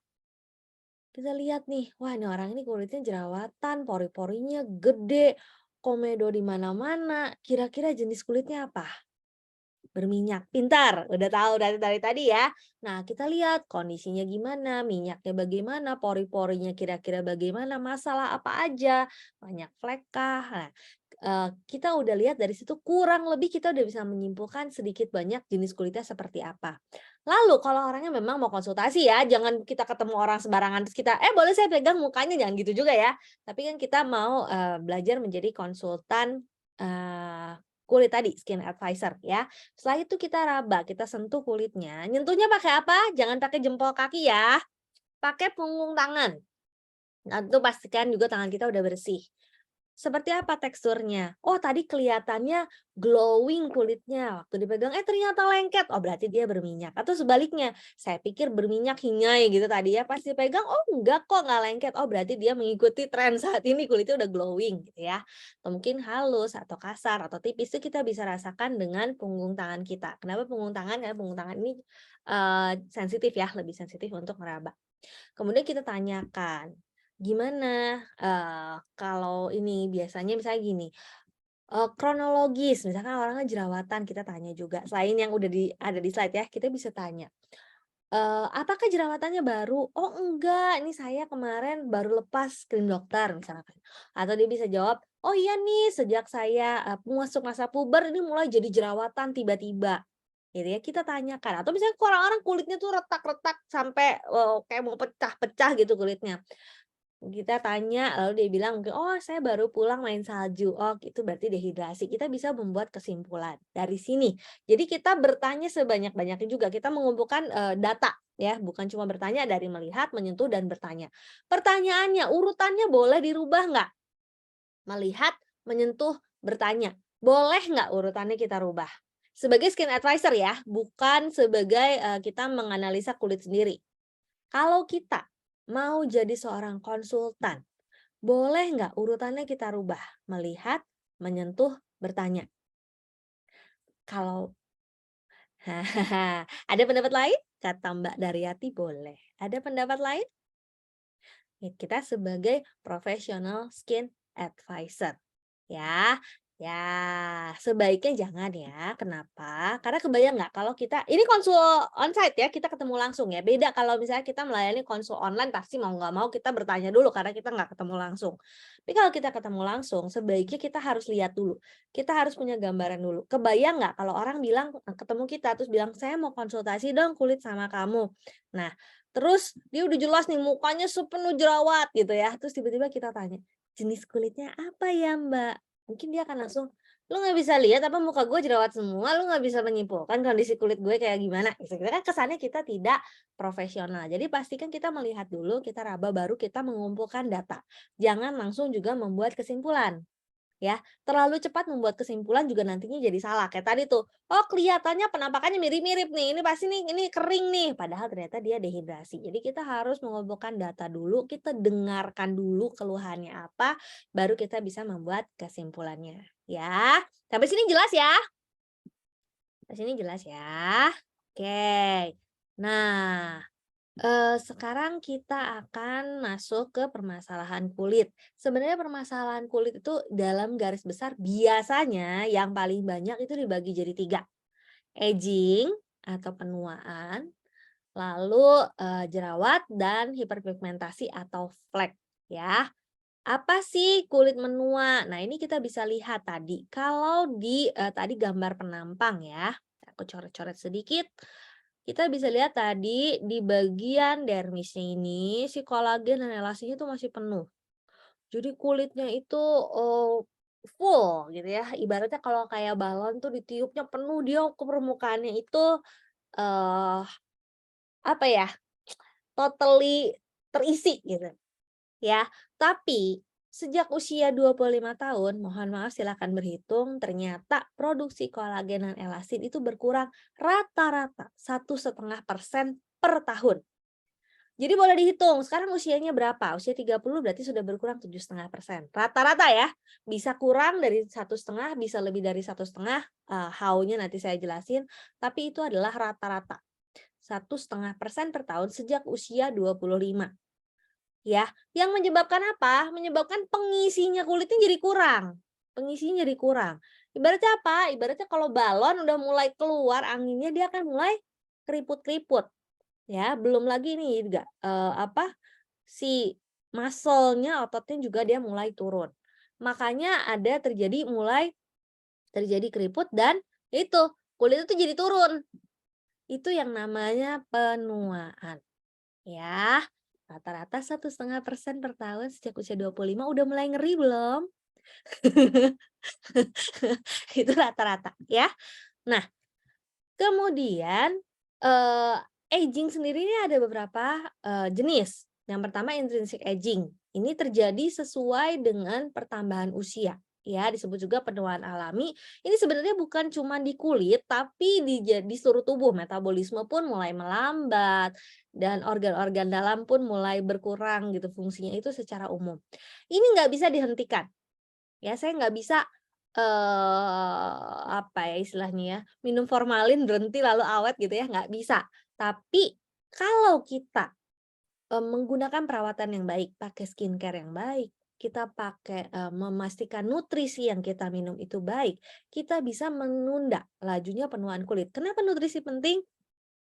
Kita lihat nih, wah ini orang ini kulitnya jerawatan, pori-porinya gede, komedo di mana-mana. Kira-kira jenis kulitnya apa? Berminyak. Pintar, udah tahu dari tadi ya. Nah, kita lihat kondisinya gimana, minyaknya bagaimana, pori-porinya kira-kira bagaimana, masalah apa aja, banyak flek kah. Nah, kita udah lihat dari situ kurang lebih kita udah bisa menyimpulkan sedikit banyak jenis kulitnya seperti apa. Lalu kalau orangnya memang mau konsultasi ya, jangan kita ketemu orang sembarangan terus kita, boleh saya pegang mukanya?" Jangan gitu juga ya. Tapi kan kita mau, belajar menjadi konsultan, kulit tadi, skin advisor ya. Setelah itu kita raba, kita sentuh kulitnya. Nyentuhnya pakai apa? Jangan pakai jempol kaki ya, pakai punggung tangan. Nah, itu pastikan juga tangan kita udah bersih. Seperti apa teksturnya? Oh, tadi kelihatannya glowing kulitnya, waktu dipegang, ternyata lengket. Oh, berarti dia berminyak. Atau sebaliknya, saya pikir berminyak hingai gitu tadi ya, pas dipegang, oh enggak kok, nggak lengket. Oh, berarti dia mengikuti tren saat ini kulitnya udah glowing gitu ya. Atau mungkin halus atau kasar atau tipis itu kita bisa rasakan dengan punggung tangan kita. Kenapa punggung tangan? Karena punggung tangan ini sensitif ya, lebih sensitif untuk meraba. Kemudian kita tanyakan, gimana, kalau ini biasanya misalnya gini, kronologis misalkan orangnya jerawatan kita tanya juga, selain yang udah ada di slide ya, kita bisa tanya, "Apakah jerawatannya baru?" "Oh enggak, ini saya kemarin baru lepas krim dokter," misalkan. Atau dia bisa jawab, "Oh iya nih sejak saya, masuk masa puber ini mulai jadi jerawatan tiba-tiba." Gitu ya, kita tanyakan atau misalnya orang-orang kulitnya tuh retak-retak sampai, kayak mau pecah-pecah gitu kulitnya. Kita tanya lalu dia bilang mungkin, "Oh saya baru pulang main salju." Oh itu berarti dehidrasi. Kita bisa membuat kesimpulan dari sini. Jadi kita bertanya sebanyak-banyaknya juga, kita mengumpulkan, data ya, bukan cuma bertanya dari melihat, menyentuh, dan bertanya. Pertanyaannya, urutannya boleh dirubah nggak? Melihat, menyentuh, bertanya. Boleh nggak urutannya kita rubah? Sebagai skin advisor ya, bukan sebagai, kita menganalisa kulit sendiri. Kalau kita mau jadi seorang konsultan, boleh nggak urutannya kita rubah? Melihat, menyentuh, bertanya. Kalau ada pendapat lain? Kata Mbak Daryati boleh. Ada pendapat lain? Ya, kita sebagai professional skin advisor. Ya, ya sebaiknya jangan ya. Kenapa? Karena kebayang nggak kalau kita ini konsul onsite ya, kita ketemu langsung ya. Beda kalau misalnya kita melayani konsul online pasti mau nggak mau kita bertanya dulu karena kita nggak ketemu langsung. Tapi kalau kita ketemu langsung, sebaiknya kita harus lihat dulu. Kita harus punya gambaran dulu. Kebayang nggak kalau orang bilang ketemu kita terus bilang saya mau konsultasi dong kulit sama kamu. Nah, terus dia udah jelas nih mukanya sepenuh jerawat gitu ya. Terus tiba-tiba kita tanya, "Jenis kulitnya apa ya, Mbak?" Mungkin dia akan langsung, "Lu nggak bisa lihat apa muka gue jerawat semua, lu nggak bisa menyimpulkan kondisi kulit gue kayak gimana?" Gitu. Kan kesannya kita tidak profesional. Jadi pastikan kita melihat dulu, kita raba, baru kita mengumpulkan data. Jangan langsung juga membuat kesimpulan. Ya, terlalu cepat membuat kesimpulan juga nantinya jadi salah. Kayak tadi tuh, oh kelihatannya penampakannya mirip-mirip nih, ini pasti nih ini kering nih, padahal ternyata dia dehidrasi. Jadi kita harus mengumpulkan data dulu, kita dengarkan dulu keluhannya apa, baru kita bisa membuat kesimpulannya. Ya, sampai sini jelas ya? Sampai sini jelas ya? Oke. Nah, sekarang kita akan masuk ke permasalahan kulit. Sebenarnya permasalahan kulit itu dalam garis besar biasanya yang paling banyak itu dibagi jadi 3, aging atau penuaan, lalu, jerawat dan hiperpigmentasi atau flek ya. Apa sih kulit menua? Nah ini kita bisa lihat tadi, kalau di, tadi gambar penampang ya, aku coret-coret sedikit. Kita bisa lihat tadi di bagian dermisnya ini si kolagen dan elastinnya itu masih penuh. Jadi kulitnya itu, full gitu ya, ibaratnya kalau kayak balon tuh ditiupnya penuh dia ke permukaannya itu, eee, apa ya, totally terisi gitu ya. Tapi sejak usia 25 tahun, mohon maaf silakan berhitung, ternyata produksi kolagen dan elastin itu berkurang rata-rata 1,5% per tahun. Jadi boleh dihitung, sekarang usianya berapa? Usia 30 berarti sudah berkurang 7,5%. Rata-rata ya, bisa kurang dari 1,5, bisa lebih dari 1,5, how-nya nanti saya jelasin, tapi itu adalah rata-rata. 1,5% per tahun sejak usia 25. Ya, yang menyebabkan apa? Menyebabkan pengisinya kulitnya jadi kurang. Pengisinya jadi kurang. Ibaratnya apa? Ibaratnya kalau balon udah mulai keluar anginnya dia akan mulai keriput-keriput. Ya, belum lagi nih juga, apa, si muscle-nya, ototnya juga dia mulai turun. Makanya ada terjadi keriput dan itu, kulit itu jadi turun. Itu yang namanya penuaan, ya. Rata-rata 1,5% per tahun sejak usia 25 udah mulai ngeri belum? Itu rata-rata, ya. Nah, kemudian, eee, aging sendiri ini ada beberapa, jenis. Yang pertama intrinsic aging. Ini terjadi sesuai dengan pertambahan usia, ya, disebut juga penuaan alami. Ini sebenarnya bukan cuma di kulit, tapi di seluruh tubuh. Metabolisme pun mulai melambat dan organ-organ dalam pun mulai berkurang gitu fungsinya itu secara umum. Ini nggak bisa dihentikan. Ya, saya nggak bisa, apa ya istilahnya ya, minum formalin berhenti lalu awet gitu ya, nggak bisa. Tapi kalau kita, menggunakan perawatan yang baik, pakai skincare yang baik, kita pakai, memastikan nutrisi yang kita minum itu baik, kita bisa menunda lajunya penuaan kulit. Kenapa nutrisi penting?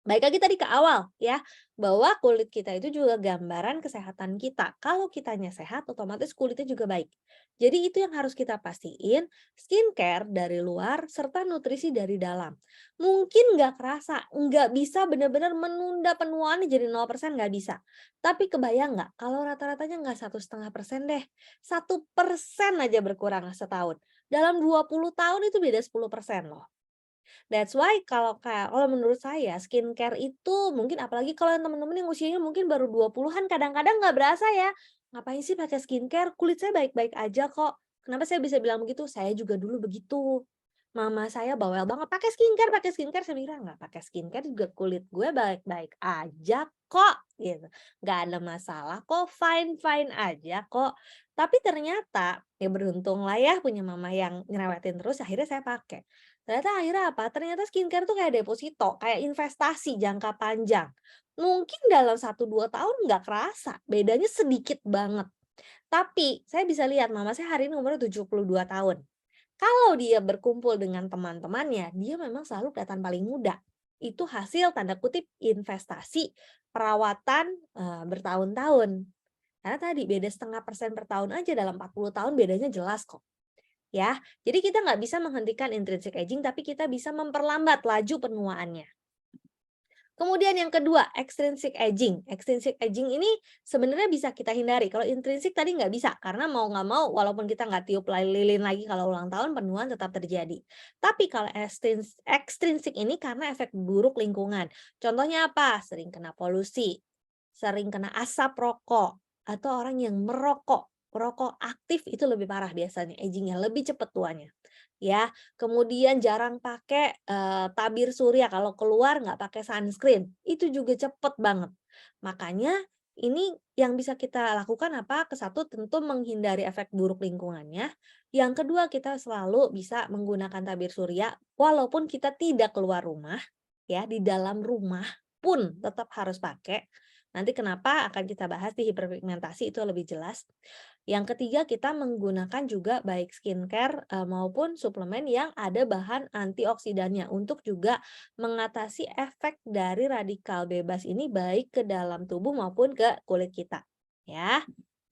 Baik lagi tadi ke awal ya, bahwa kulit kita itu juga gambaran kesehatan kita. Kalau kitanya sehat, otomatis kulitnya juga baik. Jadi itu yang harus kita pastiin, skincare dari luar serta nutrisi dari dalam. Mungkin nggak kerasa, nggak bisa benar-benar menunda penuaannya jadi 0% nggak bisa. Tapi kebayang nggak, kalau rata-ratanya nggak 1,5% deh, 1% aja berkurang setahun. Dalam 20 tahun itu beda 10% loh. That's why kalau menurut saya skincare itu mungkin apalagi kalau yang teman-teman yang usianya mungkin baru 20-an kadang-kadang nggak berasa ya, "Ngapain sih pakai skincare? Kulit saya baik-baik aja kok." Kenapa saya bisa bilang begitu? Saya juga dulu begitu. Mama saya bawel banget, pakai skincare." Saya bilang, "Nggak pakai skincare juga kulit gue baik-baik aja kok," gitu. "Nggak ada masalah kok, fine-fine aja kok." Tapi ternyata, ya beruntunglah ya punya mama yang nyerewetin terus akhirnya saya pakai. Ternyata akhirnya apa? Ternyata skincare tuh kayak deposito, kayak investasi jangka panjang. Mungkin dalam 1, 2 tahun nggak kerasa, bedanya sedikit banget. Tapi saya bisa lihat mama saya hari ini umurnya 72 tahun. Kalau dia berkumpul dengan teman-temannya, dia memang selalu kelihatan paling muda. Itu hasil tanda kutip investasi perawatan, bertahun-tahun. Karena tadi beda 0,5% per tahun aja dalam 40 tahun bedanya jelas kok. Ya, jadi kita nggak bisa menghentikan intrinsic aging, tapi kita bisa memperlambat laju penuaannya. Kemudian yang kedua, extrinsic aging. Extrinsic aging ini sebenarnya bisa kita hindari. Kalau intrinsic tadi nggak bisa, karena mau nggak mau, walaupun kita nggak tiup lilin lagi kalau ulang tahun, penuaan tetap terjadi. Tapi kalau extrinsic ini karena efek buruk lingkungan. Contohnya apa? Sering kena polusi, sering kena asap rokok, atau orang yang merokok. perokok aktif itu lebih parah biasanya aging-nya, lebih cepat tuanya. Ya, kemudian jarang pakai, tabir surya, kalau keluar nggak pakai sunscreen, itu juga cepet banget. Makanya ini yang bisa kita lakukan apa? Ke satu tentu menghindari efek buruk lingkungannya, yang kedua kita selalu bisa menggunakan tabir surya walaupun kita tidak keluar rumah, ya, di dalam rumah pun tetap harus pakai. Nanti kenapa akan kita bahas di hiperpigmentasi itu lebih jelas. Yang ketiga kita menggunakan juga baik skincare, maupun suplemen yang ada bahan antioksidannya untuk juga mengatasi efek dari radikal bebas ini baik ke dalam tubuh maupun ke kulit kita, ya.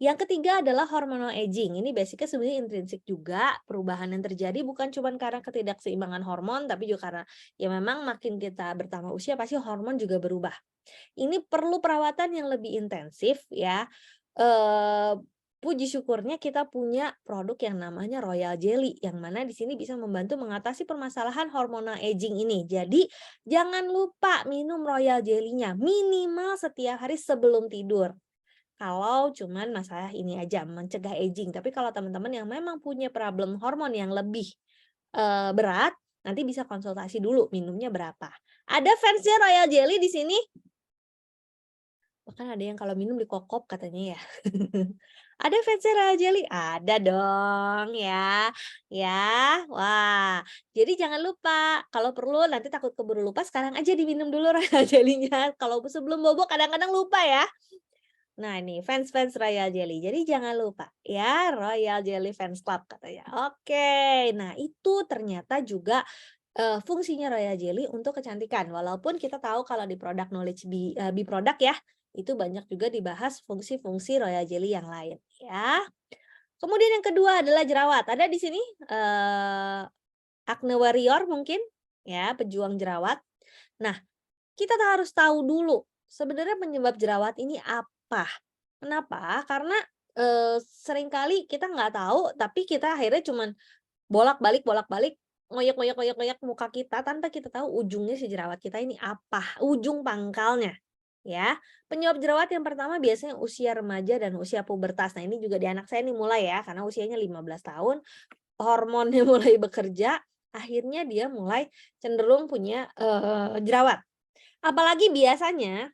Yang ketiga adalah hormonal aging. Ini basic-nya sebenarnya intrinsik juga, perubahan yang terjadi bukan cuma karena ketidakseimbangan hormon, tapi juga karena ya memang makin kita bertambah usia pasti hormon juga berubah. Ini perlu perawatan yang lebih intensif ya. Eee, Puji syukurnya kita punya produk yang namanya Royal Jelly, yang mana di sini bisa membantu mengatasi permasalahan hormonal aging ini. Jadi jangan lupa minum Royal Jelly-nya minimal setiap hari sebelum tidur. Kalau cuman masalah ini aja, mencegah aging. Tapi kalau teman-teman yang memang punya problem hormon yang lebih, berat, nanti bisa konsultasi dulu minumnya berapa. Ada fansnya Royal Jelly di sini? Bahkan ada yang kalau minum dikokop katanya ya. Ada fansnya Royal Jelly? Ada dong ya, ya. Wah, jadi jangan lupa kalau perlu nanti takut keburu lupa sekarang aja diminum dulu Royal Jelly-nya. Kalau sebelum bobo kadang-kadang lupa ya. Nah ini fans-fans Royal Jelly, jadi jangan lupa ya Royal Jelly Fans Club katanya. Oke, nah itu ternyata juga, fungsinya Royal Jelly untuk kecantikan. Walaupun kita tahu kalau di produk knowledge Biproduk ya, itu banyak juga dibahas fungsi-fungsi Royal Jelly yang lain ya. Kemudian yang kedua adalah jerawat. Ada di sini, acne warrior mungkin ya, pejuang jerawat. Nah, kita harus tahu dulu, sebenarnya penyebab jerawat ini apa? Kenapa? Karena, seringkali kita nggak tahu, tapi kita akhirnya cuman bolak-balik, ngoyak-ngoyak muka kita tanpa kita tahu ujungnya si jerawat kita ini apa, ujung pangkalnya, ya. Penyebab jerawat yang pertama biasanya usia remaja dan usia pubertas. Nah, ini juga di anak saya nih mulai ya, karena usianya 15 tahun, hormonnya mulai bekerja, akhirnya dia mulai cenderung punya, jerawat. Apalagi biasanya,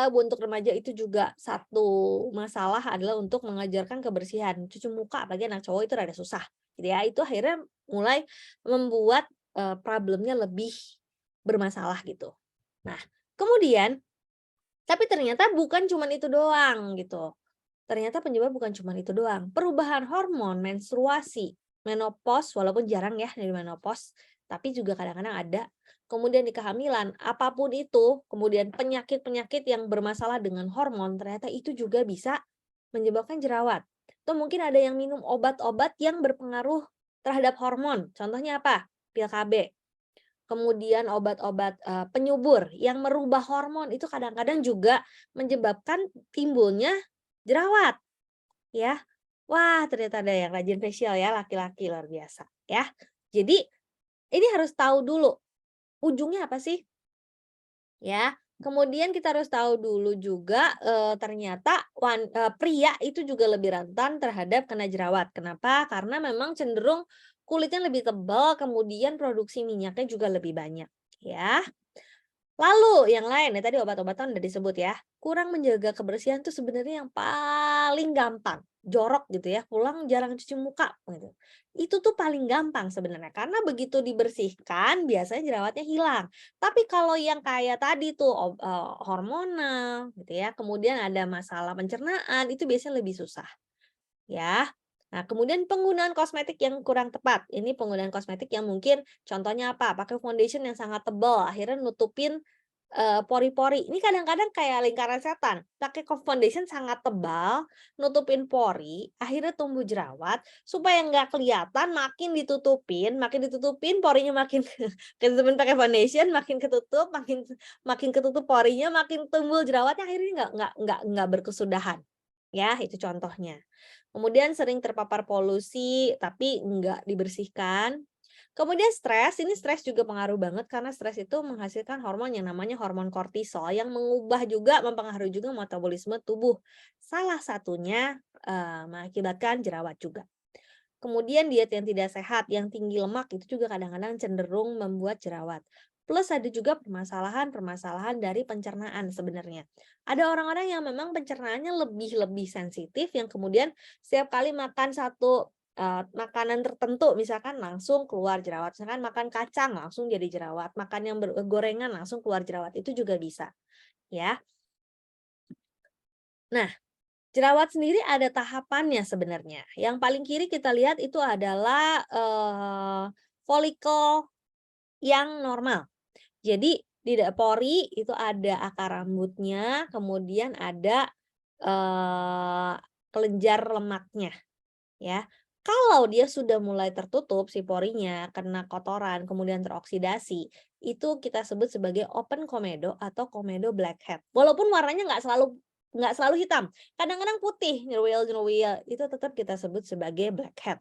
untuk remaja itu juga satu masalah adalah untuk mengajarkan kebersihan. Cuci muka apalagi anak cowok itu rada susah, gitu ya. Itu akhirnya mulai membuat, problemnya lebih bermasalah gitu. Nah, kemudian tapi ternyata bukan cuman itu doang gitu. Ternyata penyebab bukan cuman itu doang. Perubahan hormon, menstruasi, menopause walaupun jarang ya dari menopause, tapi juga kadang-kadang ada. Kemudian di kehamilan, apapun itu, kemudian penyakit-penyakit yang bermasalah dengan hormon, ternyata itu juga bisa menyebabkan jerawat. Atau mungkin ada yang minum obat-obat yang berpengaruh terhadap hormon. Contohnya apa? Pil KB. Kemudian obat-obat, penyubur yang merubah hormon itu kadang-kadang juga menyebabkan timbulnya jerawat, ya. Wah, ternyata ada yang rajin facial ya, laki-laki luar biasa, ya. Jadi, ini harus tahu dulu, ujungnya apa sih, ya. Kemudian kita harus tahu dulu juga, ternyata pria itu juga lebih rentan terhadap kena jerawat. Kenapa? Karena memang cenderung kulitnya lebih tebal, kemudian produksi minyaknya juga lebih banyak, ya. Lalu yang lain ya tadi obat-obatan udah disebut ya, kurang menjaga kebersihan tuh sebenarnya yang paling gampang, jorok gitu ya, pulang jarang cuci muka gitu. Itu tuh paling gampang sebenarnya karena begitu dibersihkan biasanya jerawatnya hilang. Tapi kalau yang kayak tadi tuh hormonal gitu ya, kemudian ada masalah pencernaan itu biasanya lebih susah ya. Nah, kemudian penggunaan kosmetik yang kurang tepat. Ini penggunaan kosmetik yang mungkin contohnya apa? Pakai foundation yang sangat tebal, akhirnya nutupin pori-pori. Ini kadang-kadang kayak lingkaran setan. Pakai foundation sangat tebal, nutupin pori, akhirnya tumbuh jerawat, supaya nggak kelihatan makin ditutupin porinya makin ketutupin pakai foundation, makin ketutup, makin makin ketutup porinya, makin tumbuh jerawatnya, akhirnya nggak berkesudahan. Ya, itu contohnya. Kemudian sering terpapar polusi tapi enggak dibersihkan. Kemudian stres, ini stres juga pengaruh banget karena stres itu menghasilkan hormon yang namanya hormon kortisol yang mempengaruhi juga metabolisme tubuh. Salah satunya mengakibatkan jerawat juga. Kemudian diet yang tidak sehat, yang tinggi lemak itu juga kadang-kadang cenderung membuat jerawat. Plus ada juga permasalahan-permasalahan dari pencernaan sebenarnya. Ada orang-orang yang memang pencernaannya lebih sensitif yang kemudian setiap kali makan satu makanan tertentu misalkan langsung keluar jerawat. Misalkan makan kacang langsung jadi jerawat, makan yang gorengan langsung keluar jerawat itu juga bisa, ya. Nah, jerawat sendiri ada tahapannya sebenarnya. Yang paling kiri kita lihat itu adalah, folikel yang normal. Jadi di pori itu ada akar rambutnya, kemudian ada, eee, kelenjar lemaknya, ya. Kalau dia sudah mulai tertutup si porinya, kena kotoran, kemudian teroksidasi, itu kita sebut sebagai open komedo atau komedo blackhead. Walaupun warnanya nggak selalu hitam, kadang-kadang putih, nyerwil-nyerwil, itu tetap kita sebut sebagai blackhead.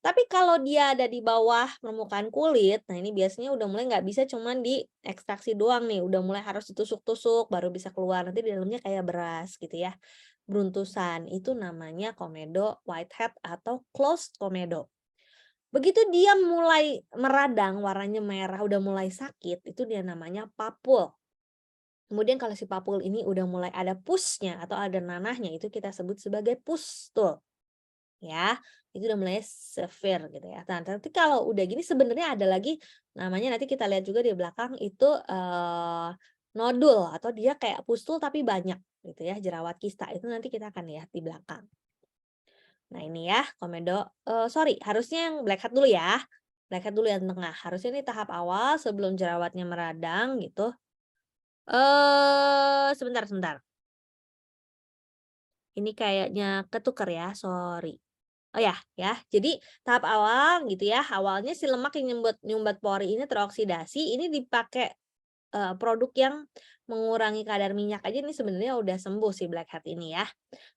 Tapi kalau dia ada di bawah permukaan kulit, nah ini biasanya udah mulai nggak bisa cuman diekstraksi doang nih, udah mulai harus ditusuk-tusuk baru bisa keluar, nanti di dalamnya kayak beras gitu ya, beruntusan. Itu namanya komedo whitehead atau closed komedo. Begitu dia mulai meradang, warnanya merah, udah mulai sakit, itu dia namanya papul. Kemudian kalau si papul ini udah mulai ada pusnya atau ada nanahnya, itu kita sebut sebagai pustul. Ya, itu udah mulai severe gitu ya. Nah, tapi kalau udah gini sebenarnya ada lagi namanya nanti kita lihat juga di belakang itu, nodul atau dia kayak pustul tapi banyak gitu ya, jerawat kista itu nanti kita akan lihat di belakang. Nah ini ya komedo sorry harusnya yang blackhead dulu ya, blackhead dulu yang tengah. Harusnya ini tahap awal sebelum jerawatnya meradang gitu. Sebentar sebentar, ini kayaknya ketuker ya, sorry. Oh ya, jadi tahap awal gitu ya, awalnya si lemak yang nyumbat nyumbat pori ini teroksidasi, ini dipakai, produk yang mengurangi kadar minyak aja ini sebenarnya udah sembuh si blackhead ini ya.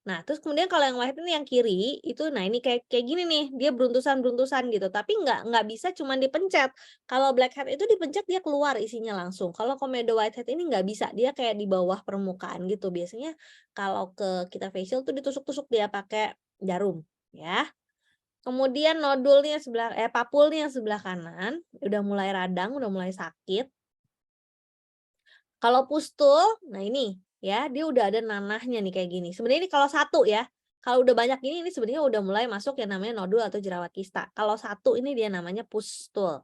Nah, terus kemudian kalau yang white ini yang kiri, itu nah ini kayak kayak gini nih, dia beruntusan-beruntusan gitu, tapi nggak bisa cuman dipencet. Kalau blackhead itu dipencet dia keluar isinya langsung. Kalau komedo whitehead ini nggak bisa, dia kayak di bawah permukaan gitu. Biasanya kalau ke kita facial tuh ditusuk-tusuk dia pakai jarum, ya. Kemudian papulnya yang sebelah kanan, udah mulai radang, udah mulai sakit. Kalau pustul, nah ini ya, dia udah ada nanahnya nih kayak gini. Sebenarnya ini kalau satu ya, kalau udah banyak ini sebenarnya udah mulai masuk yang namanya nodul atau jerawat kista. Kalau satu ini dia namanya pustul.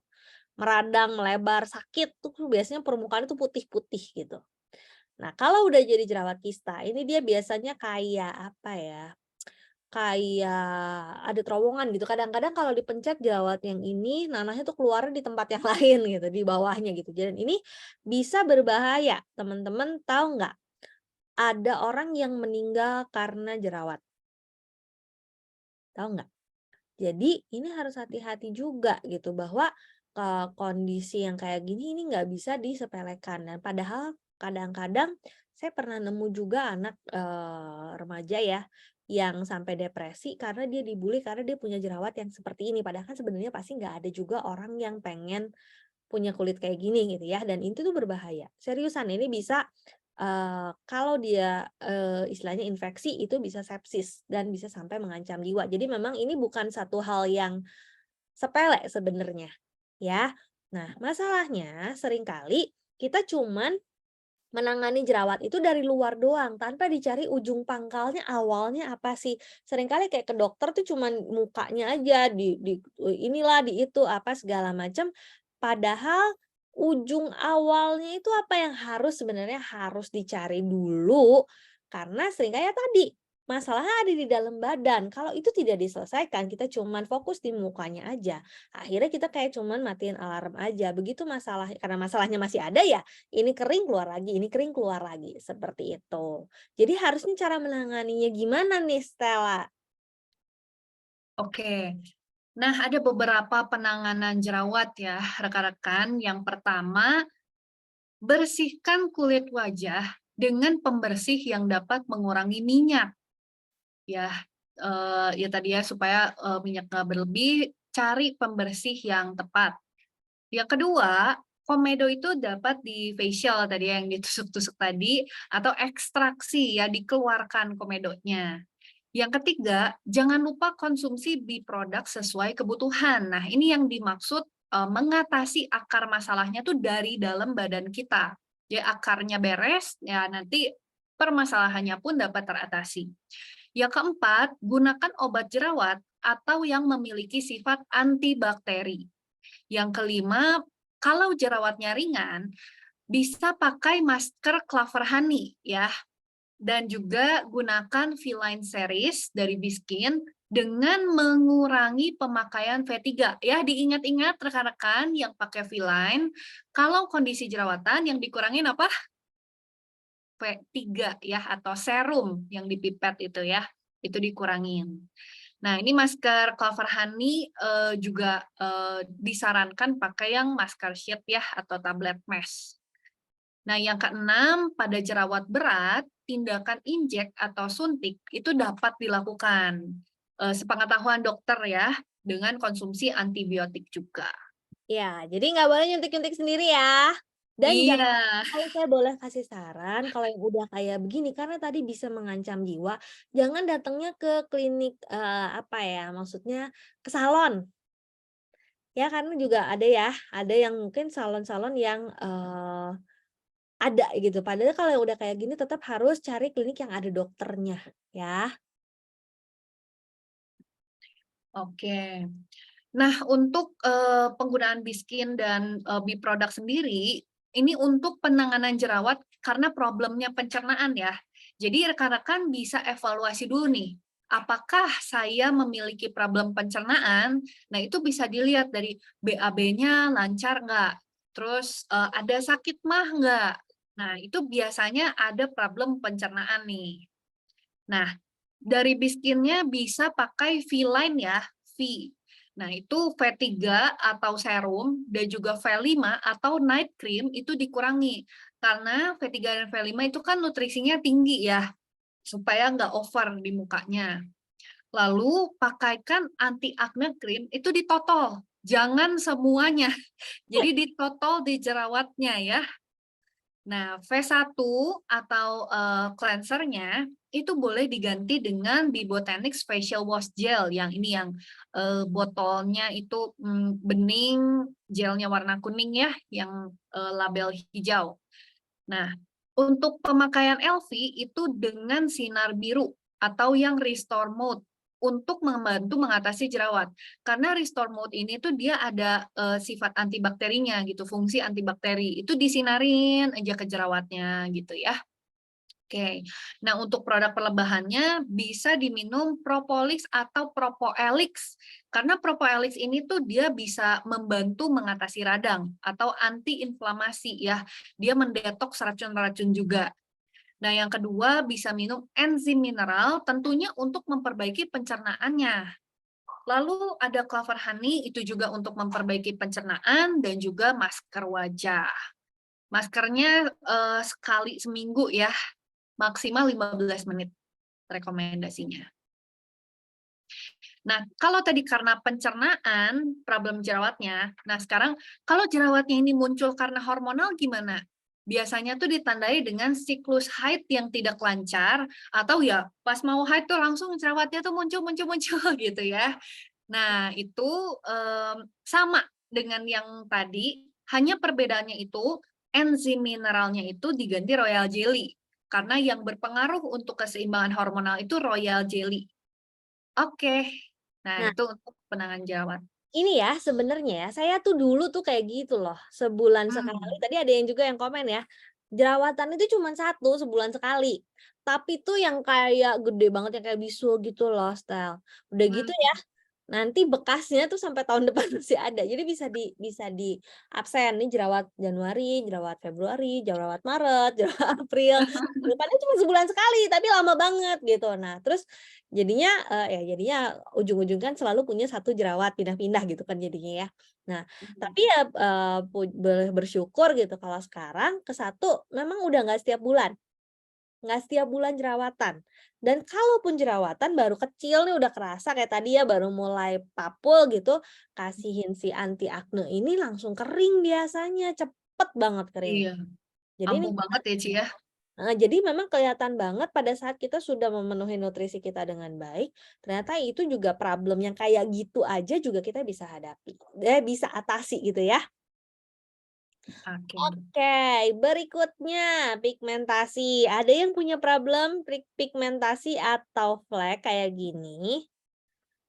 Meradang, melebar, sakit tuh biasanya permukaan itu putih-putih gitu. Nah, kalau udah jadi jerawat kista, ini dia biasanya kayak apa ya, kayak ada terowongan gitu, kadang-kadang kalau dipencet jerawat yang ini, nanahnya tuh keluarnya di tempat yang lain gitu, di bawahnya gitu. Dan ini bisa berbahaya. Teman-teman tahu nggak, ada orang yang meninggal karena jerawat, tahu nggak? Jadi ini harus hati-hati juga gitu bahwa, kondisi yang kayak gini ini nggak bisa disepelekan dan padahal kadang-kadang saya pernah nemu juga anak, remaja ya, yang sampai depresi karena dia dibully karena dia punya jerawat yang seperti ini. Padahal kan sebenarnya pasti nggak ada juga orang yang pengen punya kulit kayak gini gitu ya, dan itu tuh berbahaya. Seriusan ini bisa, kalau dia, istilahnya infeksi itu bisa sepsis dan bisa sampai mengancam jiwa. Jadi memang ini bukan satu hal yang sepele sebenarnya, ya. Nah, masalahnya seringkali kita cuman menangani jerawat itu dari luar doang, tanpa dicari ujung pangkalnya awalnya apa sih. Seringkali kayak ke dokter tuh cuman mukanya aja, inilah, di itu, apa segala macam. Padahal ujung awalnya itu apa yang sebenarnya harus dicari dulu, karena seringkali ya tadi, masalahnya ada di dalam badan. Kalau itu tidak diselesaikan, kita cuman fokus di mukanya aja, akhirnya kita kayak cuman matiin alarm aja. Begitu karena masalahnya masih ada ya, ini kering keluar lagi, ini kering keluar lagi, seperti itu. Jadi harusnya cara menanganinya gimana nih, Stella? Oke. Nah, ada beberapa penanganan jerawat ya, rekan-rekan. Yang pertama, bersihkan kulit wajah dengan pembersih yang dapat mengurangi minyak. Ya, ya tadi ya supaya, minyak nggak berlebih, cari pembersih yang tepat. Yang kedua, komedo itu dapat di facial tadi yang ditusuk-tusuk tadi, atau ekstraksi ya, dikeluarkan komedonya. Yang ketiga, jangan lupa konsumsi biproduk sesuai kebutuhan. Nah, ini yang dimaksud mengatasi akar masalahnya tuh dari dalam badan kita. Ya, akarnya beres, ya nanti permasalahannya pun dapat teratasi. Yang keempat, gunakan obat jerawat atau yang memiliki sifat antibakteri. Yang kelima, kalau jerawatnya ringan, bisa pakai masker Clover Honey ya, dan juga gunakan V-Line series dari Biskin dengan mengurangi pemakaian V3. Ya, diingat-ingat rekan-rekan yang pakai V-Line, kalau kondisi jerawatan yang dikurangin apa? V3 ya, atau serum yang dipipet itu ya, itu dikurangin. Nah, ini masker Clover Honey juga disarankan pakai yang masker sheet ya, atau tablet mesh. Nah, yang keenam, pada jerawat berat, tindakan injek atau suntik itu dapat dilakukan. Sepengetahuan dokter ya, dengan konsumsi antibiotik juga. Ya, jadi nggak boleh nyuntik-nyuntik sendiri ya. Dan Iya, kalau saya boleh kasih saran, kalau yang udah kayak begini, karena tadi bisa mengancam jiwa, jangan datangnya ke klinik, apa ya, maksudnya ke salon. Ya, karena juga ada yang mungkin salon-salon yang, ada gitu. Padahal kalau yang udah kayak gini tetap harus cari klinik yang ada dokternya, ya. oke. Nah, untuk penggunaan Biskin dan Biproduk sendiri, ini untuk penanganan jerawat karena problemnya pencernaan ya. Jadi rekan-rekan bisa evaluasi dulu nih, apakah saya memiliki problem pencernaan? Nah, itu bisa dilihat dari BAB-nya lancar nggak? Terus ada sakit mah nggak? Nah, itu biasanya ada problem pencernaan nih. Nah, dari Biskinnya bisa pakai V-Line ya, V. Nah, itu V3 atau serum dan juga V5 atau night cream itu dikurangi. Karena V3 dan V5 itu kan nutrisinya tinggi ya, supaya nggak over di mukanya. Lalu pakaikan anti acne cream itu ditotol, jangan semuanya. Jadi ditotol di jerawatnya ya. Nah, V1 atau cleanser-nya itu boleh diganti dengan Bibotenics Facial Wash Gel yang ini yang botolnya itu bening, gelnya warna kuning ya, yang label hijau. Nah, untuk pemakaian LV itu dengan sinar biru atau yang restore mode untuk membantu mengatasi jerawat. Karena restore mode ini tuh dia ada sifat antibakterinya gitu, fungsi antibakteri. Itu disinarin aja ke jerawatnya gitu ya. Oke. Nah, untuk produk perlebahannya bisa diminum Propolis atau Propoelix. Karena Propoelix ini tuh dia bisa membantu mengatasi radang atau anti-inflamasi ya. Dia mendetoks racun-racun juga. Nah, yang kedua bisa minum enzim mineral tentunya untuk memperbaiki pencernaannya. Lalu ada Clover Honey itu juga untuk memperbaiki pencernaan dan juga masker wajah. Maskernya sekali seminggu ya, maksimal 15 menit rekomendasinya. Nah, kalau tadi karena pencernaan, problem jerawatnya, nah sekarang kalau jerawatnya ini muncul karena hormonal gimana? Biasanya tuh ditandai dengan siklus haid yang tidak lancar, atau ya pas mau haid tuh langsung jerawatnya tuh muncul gitu ya. Nah, itu sama dengan yang tadi, hanya perbedaannya itu enzim mineralnya itu diganti royal jelly. Karena yang berpengaruh untuk keseimbangan hormonal itu royal jelly. Oke. Nah, Nah, itu untuk penanganan jerawat. ini ya sebenarnya ya, saya tuh dulu tuh kayak gitu loh, sebulan sekali, Mmm, tadi ada yang juga yang komen ya, jerawatan itu cuma satu sebulan sekali, tapi tuh yang kayak gede banget yang kayak bisul gitu loh, Stel. Udah gitu ya, mmm. nanti bekasnya tuh sampai tahun depan masih ada. Jadi bisa di absen, nih jerawat Januari, jerawat Februari, jerawat Maret, jerawat April, padahal cuma sebulan sekali, tapi lama banget gitu. Nah, terus jadinya, jadinya ujung-ujung kan selalu punya satu jerawat pindah-pindah gitu kan jadinya ya. Nah, Mhm. tapi ya, boleh bersyukur gitu kalau sekarang ke satu memang udah nggak setiap bulan jerawatan. Dan kalaupun jerawatan baru kecil nih udah kerasa kayak tadi ya baru mulai papul gitu, kasihin si anti akne ini langsung kering biasanya, cepet banget kering. Iya, Jadi ini ampuh banget ya, Ci, ya? Jadi memang kelihatan banget pada saat kita sudah memenuhi nutrisi kita dengan baik, ternyata itu juga problem yang kayak gitu aja juga kita bisa hadapi, bisa atasi gitu ya. Oke. Oke, berikutnya pigmentasi. Ada yang punya problem pigmentasi atau flek kayak gini?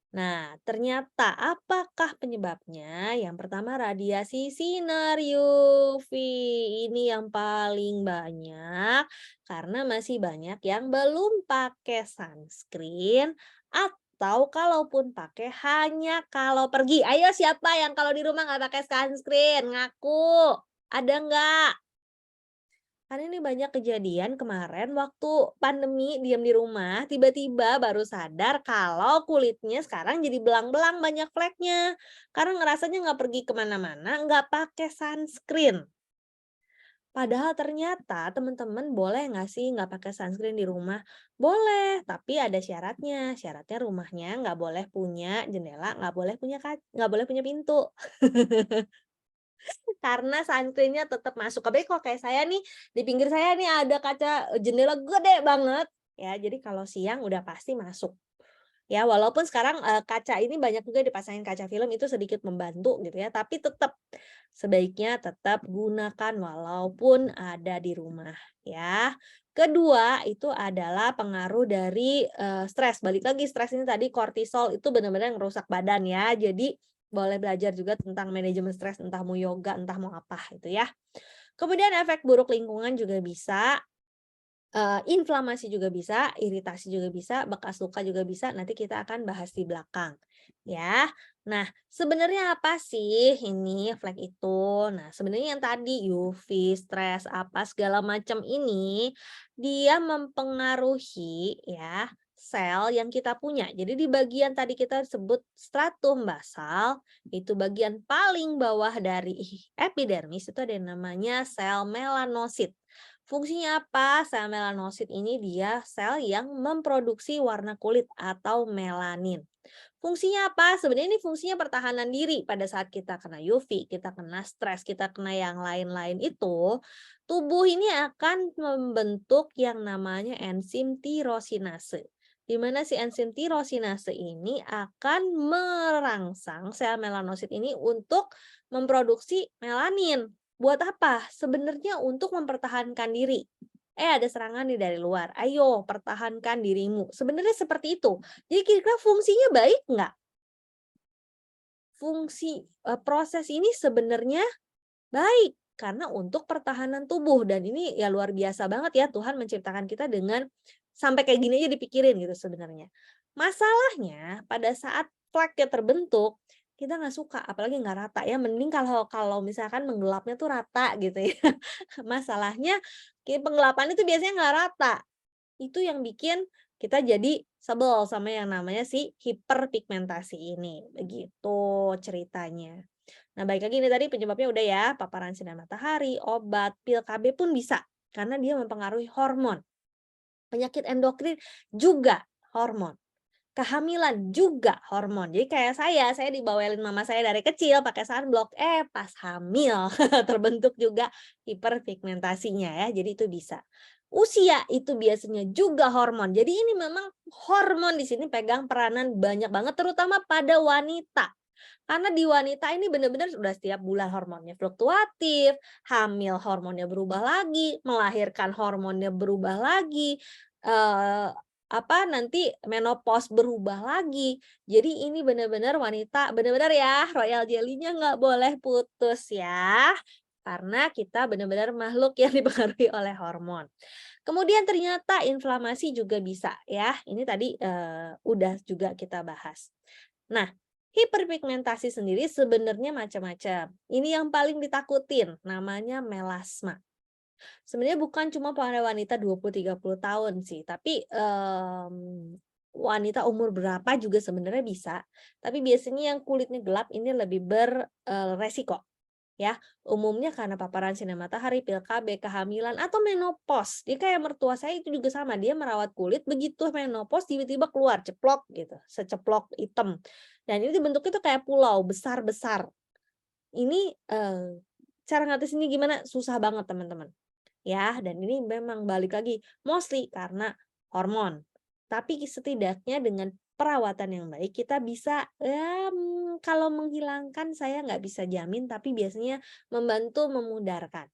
Nah, ternyata apakah penyebabnya? Yang pertama radiasi sinar UV. Ini yang paling banyak karena masih banyak yang belum pakai sunscreen atau kalaupun pakai hanya kalau pergi. Ayo siapa yang kalau di rumah nggak pakai sunscreen? Ngaku. Ada nggak? Karena ini banyak kejadian kemarin waktu pandemi diam di rumah, tiba-tiba baru sadar kalau kulitnya sekarang jadi belang-belang banyak fleknya. Karena ngerasanya nggak pergi kemana-mana, nggak pakai sunscreen. Padahal ternyata teman-teman boleh nggak sih nggak pakai sunscreen di rumah? Boleh, tapi ada syaratnya. Syaratnya rumahnya nggak boleh punya jendela, nggak boleh punya pintu. Karena sunscreen-nya tetap masuk. Apalagi kalau kayak saya nih, di pinggir saya nih ada kaca jendela gede banget, ya. Jadi kalau siang udah pasti masuk. Ya, walaupun sekarang, kaca ini banyak juga dipasangin kaca film itu sedikit membantu gitu ya, tapi tetap sebaiknya tetap gunakan walaupun ada di rumah, ya. Kedua, itu adalah pengaruh dari, stres. Balik lagi stres ini tadi kortisol itu benar-benar ngerusak badan ya. Jadi boleh belajar juga tentang manajemen stres, entah mau yoga, entah mau apa itu ya. Kemudian efek buruk lingkungan juga bisa. Inflamasi juga bisa, iritasi juga bisa, bekas luka juga bisa, nanti kita akan bahas di belakang, ya. Nah, sebenarnya apa sih ini flek itu? Nah, sebenarnya yang tadi UV, stres, apa segala macam ini, dia mempengaruhi ya, sel yang kita punya. Jadi di bagian tadi kita sebut stratum basal, itu bagian paling bawah dari epidermis itu ada yang namanya sel melanosit. Fungsinya apa? Sel melanosit ini dia sel yang memproduksi warna kulit atau melanin. Fungsinya apa? Sebenarnya ini fungsinya pertahanan diri pada saat kita kena UV, kita kena stres, kita kena yang lain-lain itu, tubuh ini akan membentuk yang namanya enzim tirosinase. Di mana si enzim tirosinase ini akan merangsang sel melanosit ini untuk memproduksi melanin. Buat apa? Sebenarnya untuk mempertahankan diri. Ada serangan nih dari luar. Ayo pertahankan dirimu. Sebenarnya seperti itu. Jadi kira-kira fungsinya baik nggak? Proses ini sebenarnya baik karena untuk pertahanan tubuh dan ini ya luar biasa banget ya Tuhan menciptakan kita dengan sampai kayak gini aja dipikirin gitu sebenarnya. Masalahnya pada saat plaknya terbentuk kita nggak suka apalagi nggak rata ya mending kalau kalau misalkan menggelapnya tuh rata gitu ya. Masalahnya penggelapan itu biasanya nggak rata. Itu yang bikin kita jadi sebel sama yang namanya si hiperpigmentasi ini, begitu ceritanya. Nah, baik lagi ini tadi penyebabnya udah ya, paparan sinar matahari, obat, pil KB pun bisa, karena dia mempengaruhi hormon. Penyakit endokrin juga hormon. Kehamilan juga hormon. Jadi kayak saya dibawelin mama saya dari kecil pakai sunblock, pas hamil terbentuk juga hiperpigmentasinya ya, jadi itu bisa. Usia itu biasanya juga hormon. Jadi ini memang hormon di sini pegang peranan banyak banget terutama pada wanita. Karena di wanita ini benar-benar sudah setiap bulan hormonnya fluktuatif, hamil hormonnya berubah lagi, melahirkan hormonnya berubah lagi, eee, nanti menopause berubah lagi. Jadi ini benar-benar wanita benar-benar ya royal jelly-nya nggak boleh putus ya, karena kita benar-benar makhluk yang dipengaruhi oleh hormon. Kemudian ternyata inflamasi juga bisa ya, ini tadi, udah juga kita bahas. Nah, hiperpigmentasi sendiri sebenarnya macam-macam. Ini yang paling ditakutin, namanya melasma. Sebenarnya bukan cuma pada wanita 20-30 tahun sih, tapi, wanita umur berapa juga sebenarnya bisa. Tapi biasanya yang kulitnya gelap ini lebih resiko. Ya, umumnya karena paparan sinar matahari, pil KB, kehamilan, atau menopause. Dia kayak mertua saya itu juga sama, dia merawat kulit, begitu menopause tiba-tiba keluar ceplok gitu, seceplok hitam. Dan ini bentuknya tuh kayak pulau, besar-besar. Ini, cara ngatasinnya gimana? Susah banget teman-teman. ya. Dan ini memang balik lagi mostly karena hormon. Tapi setidaknya dengan perawatan yang baik kita bisa, kalau menghilangkan saya nggak bisa jamin, tapi biasanya membantu memudarkan.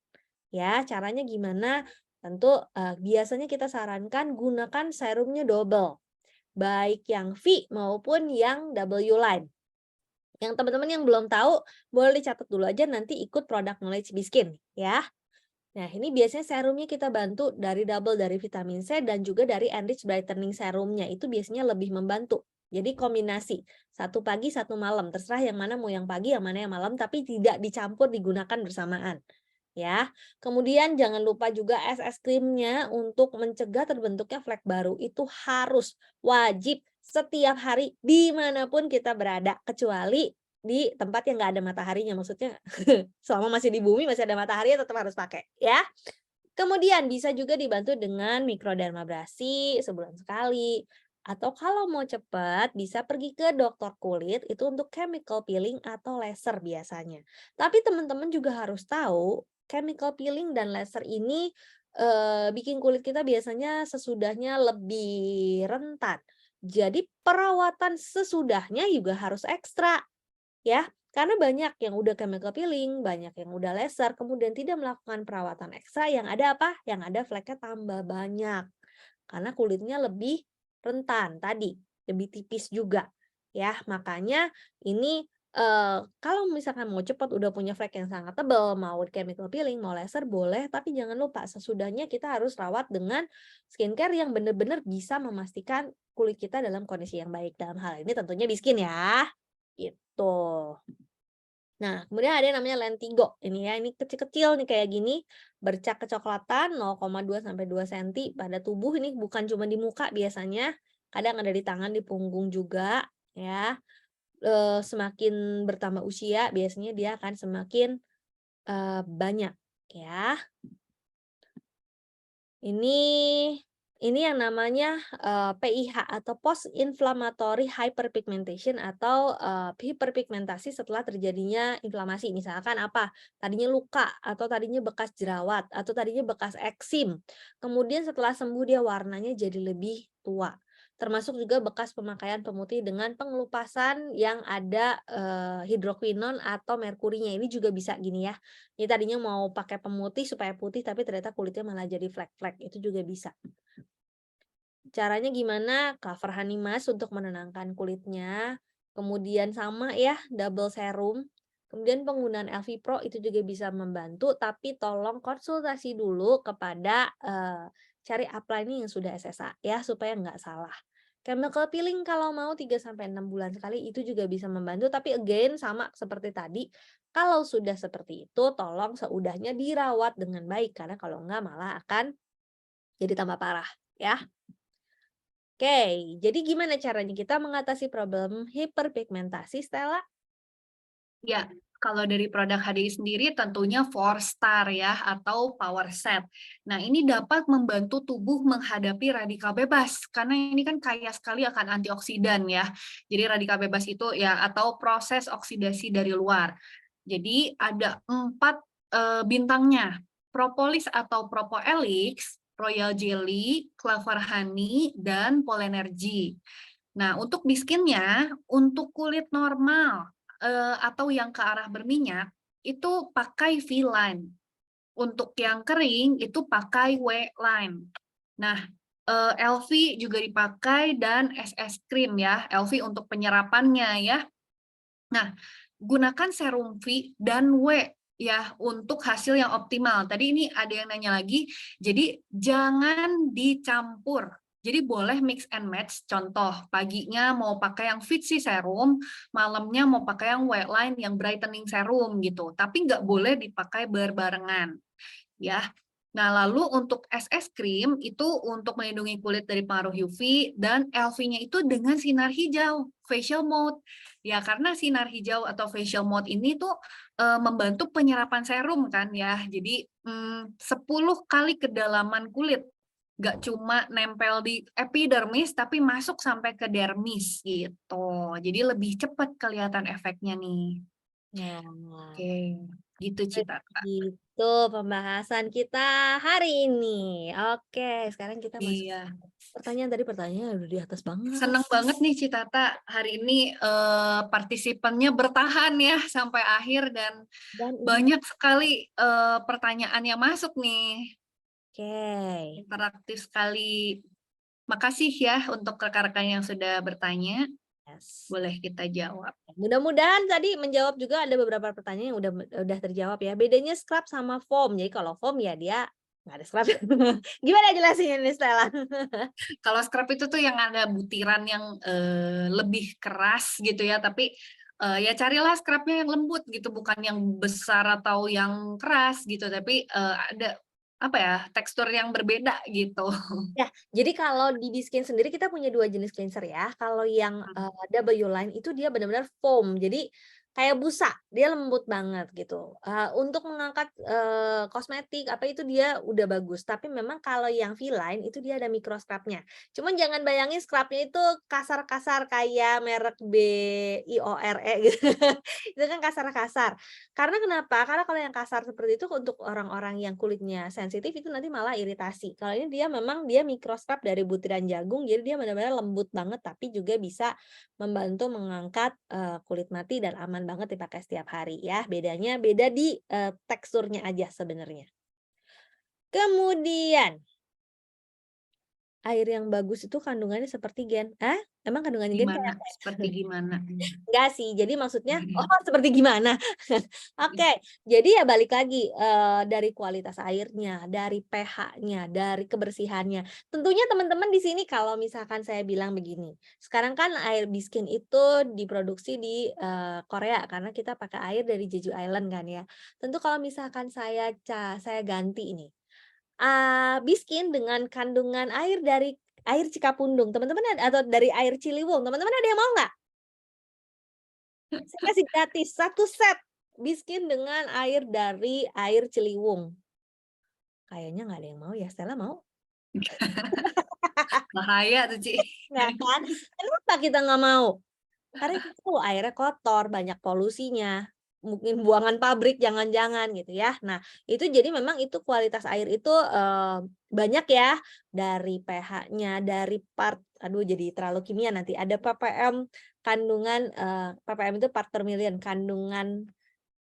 Ya, caranya gimana? Tentu, biasanya kita sarankan gunakan serumnya double, baik yang V maupun yang W line. Yang teman-teman yang belum tahu, boleh dicatat dulu aja nanti ikut product knowledge Biskin ya. Nah, ini biasanya serumnya kita bantu dari double dari vitamin C dan juga dari Enrich Brightening serumnya, itu biasanya lebih membantu. Jadi kombinasi, satu pagi, satu malam, terserah yang mana mau yang pagi, yang mana yang malam, tapi tidak dicampur digunakan bersamaan. Ya, kemudian jangan lupa juga es krimnya untuk mencegah terbentuknya flek baru itu harus wajib setiap hari dimanapun kita berada, kecuali di tempat yang nggak ada mataharinya, maksudnya selama masih di bumi masih ada matahari tetap harus pakai ya. Kemudian bisa juga dibantu dengan mikrodermabrasi sebulan sekali, atau kalau mau cepat bisa pergi ke dokter kulit itu untuk chemical peeling atau laser biasanya. Tapi teman-teman juga harus tahu chemical peeling dan laser ini bikin kulit kita biasanya sesudahnya lebih rentan. Jadi perawatan sesudahnya juga harus ekstra ya. Karena banyak yang udah chemical peeling, banyak yang udah laser, kemudian tidak melakukan perawatan ekstra, yang ada apa? Yang ada fleknya tambah banyak. Karena kulitnya lebih rentan tadi, lebih tipis juga. Ya, makanya ini kalau misalkan mau cepat udah punya flek yang sangat tebal, mau chemical peeling, mau laser boleh, tapi jangan lupa sesudahnya kita harus rawat dengan skincare yang benar-benar bisa memastikan kulit kita dalam kondisi yang baik. Dalam hal ini tentunya di skin ya. Gitu. Nah, kemudian ada yang namanya lentigo. Ini ya, ini kecil-kecil nih kayak gini, bercak kecoklatan 0,2 sampai 2 senti pada tubuh. Ini bukan cuma di muka biasanya, kadang ada di tangan, di punggung juga ya. Semakin bertambah usia biasanya dia akan semakin banyak ya. Ini yang namanya, PIH atau post inflammatory hyperpigmentation atau, hiperpigmentasi setelah terjadinya inflamasi. Misalkan apa, tadinya luka atau tadinya bekas jerawat atau tadinya bekas eksim. Kemudian setelah sembuh dia warnanya jadi lebih tua. Termasuk juga bekas pemakaian pemutih dengan pengelupasan yang ada, hidroquinon atau merkurinya. Ini juga bisa gini ya. Jadi tadinya mau pakai pemutih supaya putih, tapi ternyata kulitnya malah jadi flek-flek, itu juga bisa. Caranya gimana? Cover honey mask untuk menenangkan kulitnya, kemudian sama ya, double serum, kemudian penggunaan LV Pro itu juga bisa membantu, tapi tolong konsultasi dulu kepada, cari upline yang sudah SSA ya, supaya nggak salah. Chemical peeling kalau mau 3 sampai 6 bulan sekali itu juga bisa membantu, tapi again sama seperti tadi, kalau sudah seperti itu tolong seudahnya dirawat dengan baik, karena kalau enggak malah akan jadi tambah parah, ya. Oke, jadi gimana caranya kita mengatasi problem hiperpigmentasi, Stella? Ya, kalau dari produk HDI sendiri tentunya 4 star ya atau power set. Nah, ini dapat membantu tubuh menghadapi radikal bebas karena ini kan kaya sekali akan antioksidan ya. Jadi radikal bebas itu ya atau proses oksidasi dari luar. Jadi ada 4 bintangnya. Propolis atau Propoelix, Royal Jelly, Clover Honey, dan Polenergy. Nah, untuk biskinnya, untuk kulit normal atau yang ke arah berminyak, itu pakai V-line. Untuk yang kering, itu pakai W-line. Nah, LV juga dipakai dan SS cream ya, LV untuk penyerapannya ya. Nah, gunakan serum V dan W ya untuk hasil yang optimal. Tadi ini ada yang nanya lagi, jadi jangan dicampur. Jadi boleh mix and match. Contoh, paginya mau pakai yang Fitzy serum, malamnya mau pakai yang white line, yang brightening serum gitu. Tapi nggak boleh dipakai berbarengan. Ya. Nah, lalu untuk SS cream itu untuk melindungi kulit dari pengaruh UV dan LV-nya itu dengan sinar hijau, facial mode. Ya, karena sinar hijau atau facial mode ini tuh membantu penyerapan serum kan ya. Jadi 10 kali kedalaman kulit. Nggak cuma nempel di epidermis tapi masuk sampai ke dermis gitu. Jadi lebih cepat kelihatan efeknya nih. Nah, Oke, gitu Cita. Tuh pembahasan kita hari ini. Oke, sekarang kita masuk Iya. pertanyaan tadi pertanyaannya udah di atas banget. Seneng banget nih Citata hari ini partisipannya bertahan ya sampai akhir dan Dan ini banyak sekali pertanyaan yang masuk nih. oke. Interaktif sekali. Makasih ya untuk rekan-rekan yang sudah bertanya. Yes. Boleh kita jawab. Mudah-mudahan tadi menjawab juga ada beberapa pertanyaan yang udah terjawab ya. Bedanya scrub sama foam. Jadi kalau foam ya dia nggak ada scrub. Gimana jelasinnya nih Stella? Kalau scrub itu tuh yang ada butiran yang lebih keras gitu ya, tapi ya carilah scrubnya yang lembut gitu, bukan yang besar atau yang keras gitu, tapi ada apa ya tekstur yang berbeda gitu. Ya, jadi kalau di Biskin sendiri kita punya 2 jenis cleanser ya. Kalau yang, double line itu dia benar-benar foam, jadi kayak busa, dia lembut banget gitu. Untuk mengangkat, kosmetik apa itu dia udah bagus, tapi memang kalau yang V-line itu dia ada micro scrub-nya. Cuman jangan bayangin scrub-nya itu kasar-kasar kayak merek BIORE gitu, itu kan kasar-kasar. Karena kenapa? Karena kalau yang kasar seperti itu untuk orang-orang yang kulitnya sensitif itu nanti malah iritasi. Kalau ini dia memang dia micro scrub dari butiran jagung, jadi dia benar-benar lembut banget tapi juga bisa membantu mengangkat, kulit mati dan aman banget dipakai setiap hari ya. Bedanya beda di, teksturnya aja sebenarnya. Kemudian, air yang bagus itu kandungannya seperti gen. Ah? Emang kandungannya gen kayak Gimana? apa ya? Seperti gimana? Enggak sih, jadi maksudnya oh seperti gimana? Oke, jadi ya balik lagi, dari kualitas airnya, dari pH-nya, dari kebersihannya. Tentunya teman-teman di sini kalau misalkan saya bilang begini, sekarang kan air Biskin itu diproduksi di, Korea karena kita pakai air dari Jeju Island kan ya. Tentu kalau misalkan saya ganti ini, Biskin dengan kandungan air dari air Cikapundung, teman-teman atau dari air Ciliwung, teman-teman ada yang mau nggak? Saya kasih gratis 1 set Biskin dengan air dari air Ciliwung. Kayaknya nggak ada yang mau ya, Stella mau? Bahaya tuh, Ci. Nggak kan? Kenapa kita nggak mau? Karena itu airnya kotor, banyak polusinya, mungkin buangan pabrik jangan-jangan gitu ya. Nah, itu jadi memang itu kualitas air itu, banyak ya, dari pH-nya, dari aduh jadi terlalu kimia nanti, ada ppm kandungan, ppm itu part per million, kandungan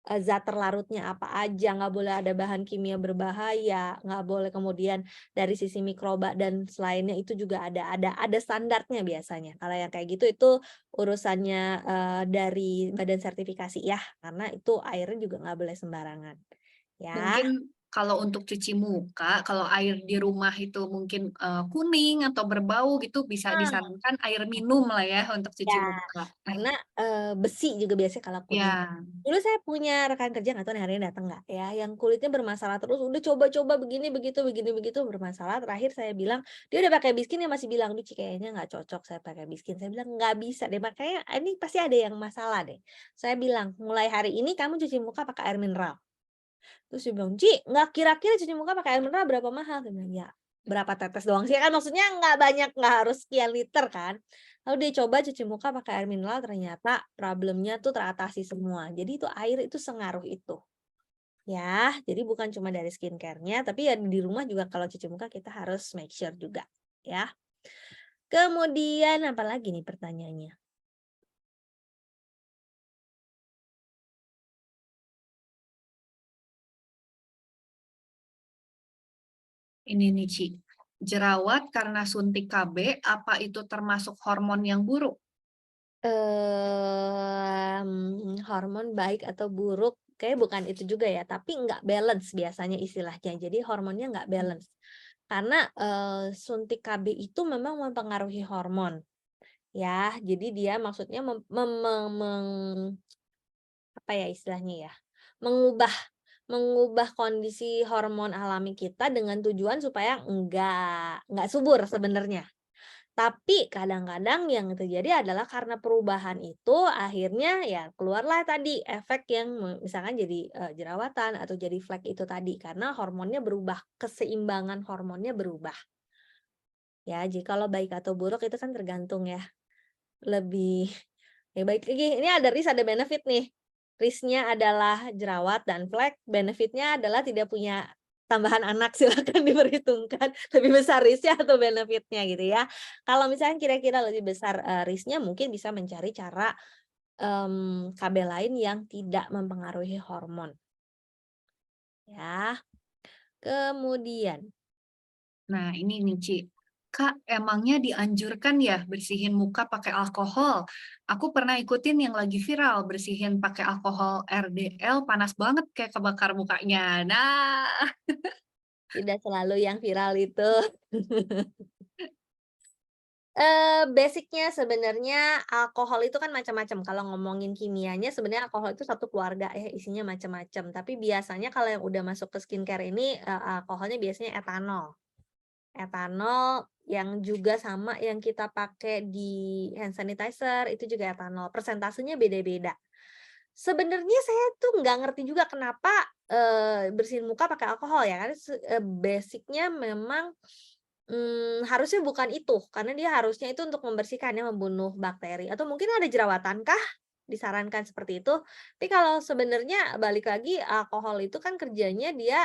zat terlarutnya apa aja, nggak boleh ada bahan kimia berbahaya, nggak boleh kemudian dari sisi mikroba dan selainnya itu juga ada standarnya biasanya. Kalau yang kayak gitu itu urusannya, dari badan sertifikasi ya, karena itu airnya juga nggak boleh sembarangan, ya. Mungkin kalau untuk cuci muka, kalau air di rumah itu mungkin, kuning atau berbau gitu bisa Nah. disarankan air minum lah ya untuk cuci Ya, muka. karena, besi juga biasanya kalau kuning. Ya, Dulu saya punya rekan kerja nggak tahu nih hari ini datang nggak ya, yang kulitnya bermasalah terus, udah coba-coba begini begitu bermasalah, terakhir saya bilang, dia udah pakai Biskin dia masih bilang, "Duh Ci kayaknya nggak cocok saya pakai Biskin." Saya bilang, "Nggak bisa deh, makanya ini pasti ada yang masalah deh." Saya bilang, "Mulai hari ini kamu cuci muka pakai air mineral." Terus dia bilang, "Ci, nggak kira-kira cuci muka pakai air mineral berapa mahal?" Saya bilang, "Ya, berapa tetes doang sih, kan maksudnya nggak banyak, nggak harus sekian liter kan." Lalu dia coba cuci muka pakai air mineral, ternyata problemnya tuh teratasi semua. Jadi itu air itu sengaruh itu. Ya, jadi bukan cuma dari skincare-nya, tapi ya di rumah juga kalau cuci muka kita harus make sure juga, ya. Kemudian apa lagi nih pertanyaannya? ini nih Ci, jerawat karena suntik KB, apa itu termasuk hormon yang buruk? Hormon baik atau buruk, kayaknya bukan itu juga ya, tapi nggak balance biasanya istilahnya. Jadi hormonnya nggak balance. Karena, suntik KB itu memang mempengaruhi hormon, ya. Jadi dia maksudnya mem mem me meng apa ya istilahnya ya, mengubah mengubah kondisi hormon alami kita dengan tujuan supaya nggak subur sebenarnya. Tapi kadang-kadang yang terjadi adalah karena perubahan itu akhirnya ya keluarlah tadi efek yang misalkan jadi, jerawatan atau jadi flek itu tadi karena hormonnya berubah, keseimbangan hormonnya berubah. Ya jadi kalau baik atau buruk itu kan tergantung ya, lebih ya baik lagi ini ada risk ada benefit nih. risk-nya adalah jerawat dan flek, benefit-nya adalah tidak punya tambahan anak, silakan diperhitungkan lebih besar risk-nya atau benefit-nya gitu ya. Kalau misalnya kira-kira lebih besar, risk-nya mungkin bisa mencari cara, KB lain yang tidak mempengaruhi hormon ya. Kemudian Nah, ini nih, Ci. Kak, emangnya dianjurkan ya bersihin muka pakai alkohol? Aku pernah ikutin yang lagi viral, bersihin pakai alkohol RDL, panas banget kayak kebakar mukanya. Nah, tidak selalu yang viral itu. Basic-nya sebenarnya alkohol itu kan macam-macam, kalau ngomongin kimianya sebenarnya alkohol itu satu keluarga ya, isinya macam-macam. Tapi biasanya kalau yang udah masuk ke skincare ini, alkoholnya biasanya etanol. Etanol yang juga sama yang kita pakai di hand sanitizer, itu juga etanol, persentasenya beda-beda. Sebenarnya saya tuh nggak ngerti juga kenapa, bersihin muka pakai alkohol ya, karena basic-nya memang, harusnya bukan itu, karena dia harusnya itu untuk membersihkan ya, membunuh bakteri atau mungkin ada jerawatankah disarankan seperti itu? Tapi kalau sebenarnya balik lagi alkohol itu kan kerjanya dia,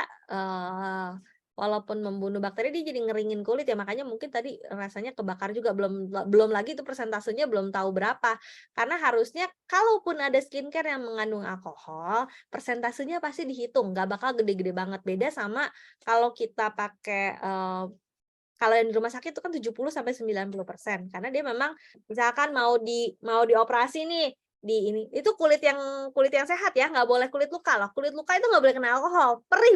walaupun membunuh bakteri dia jadi ngeringin kulit ya, makanya mungkin tadi rasanya kebakar juga, belum lagi itu persentasenya belum tahu berapa. Karena harusnya kalaupun ada skincare yang mengandung alkohol, persentasenya pasti dihitung, nggak bakal gede-gede banget. Beda sama kalau kita pakai, kalau yang di rumah sakit itu kan 70 sampai 90% karena dia memang misalkan mau dioperasi nih, di ini, itu kulit yang sehat ya, nggak boleh kulit luka loh, kulit luka itu nggak boleh kena alkohol, perih,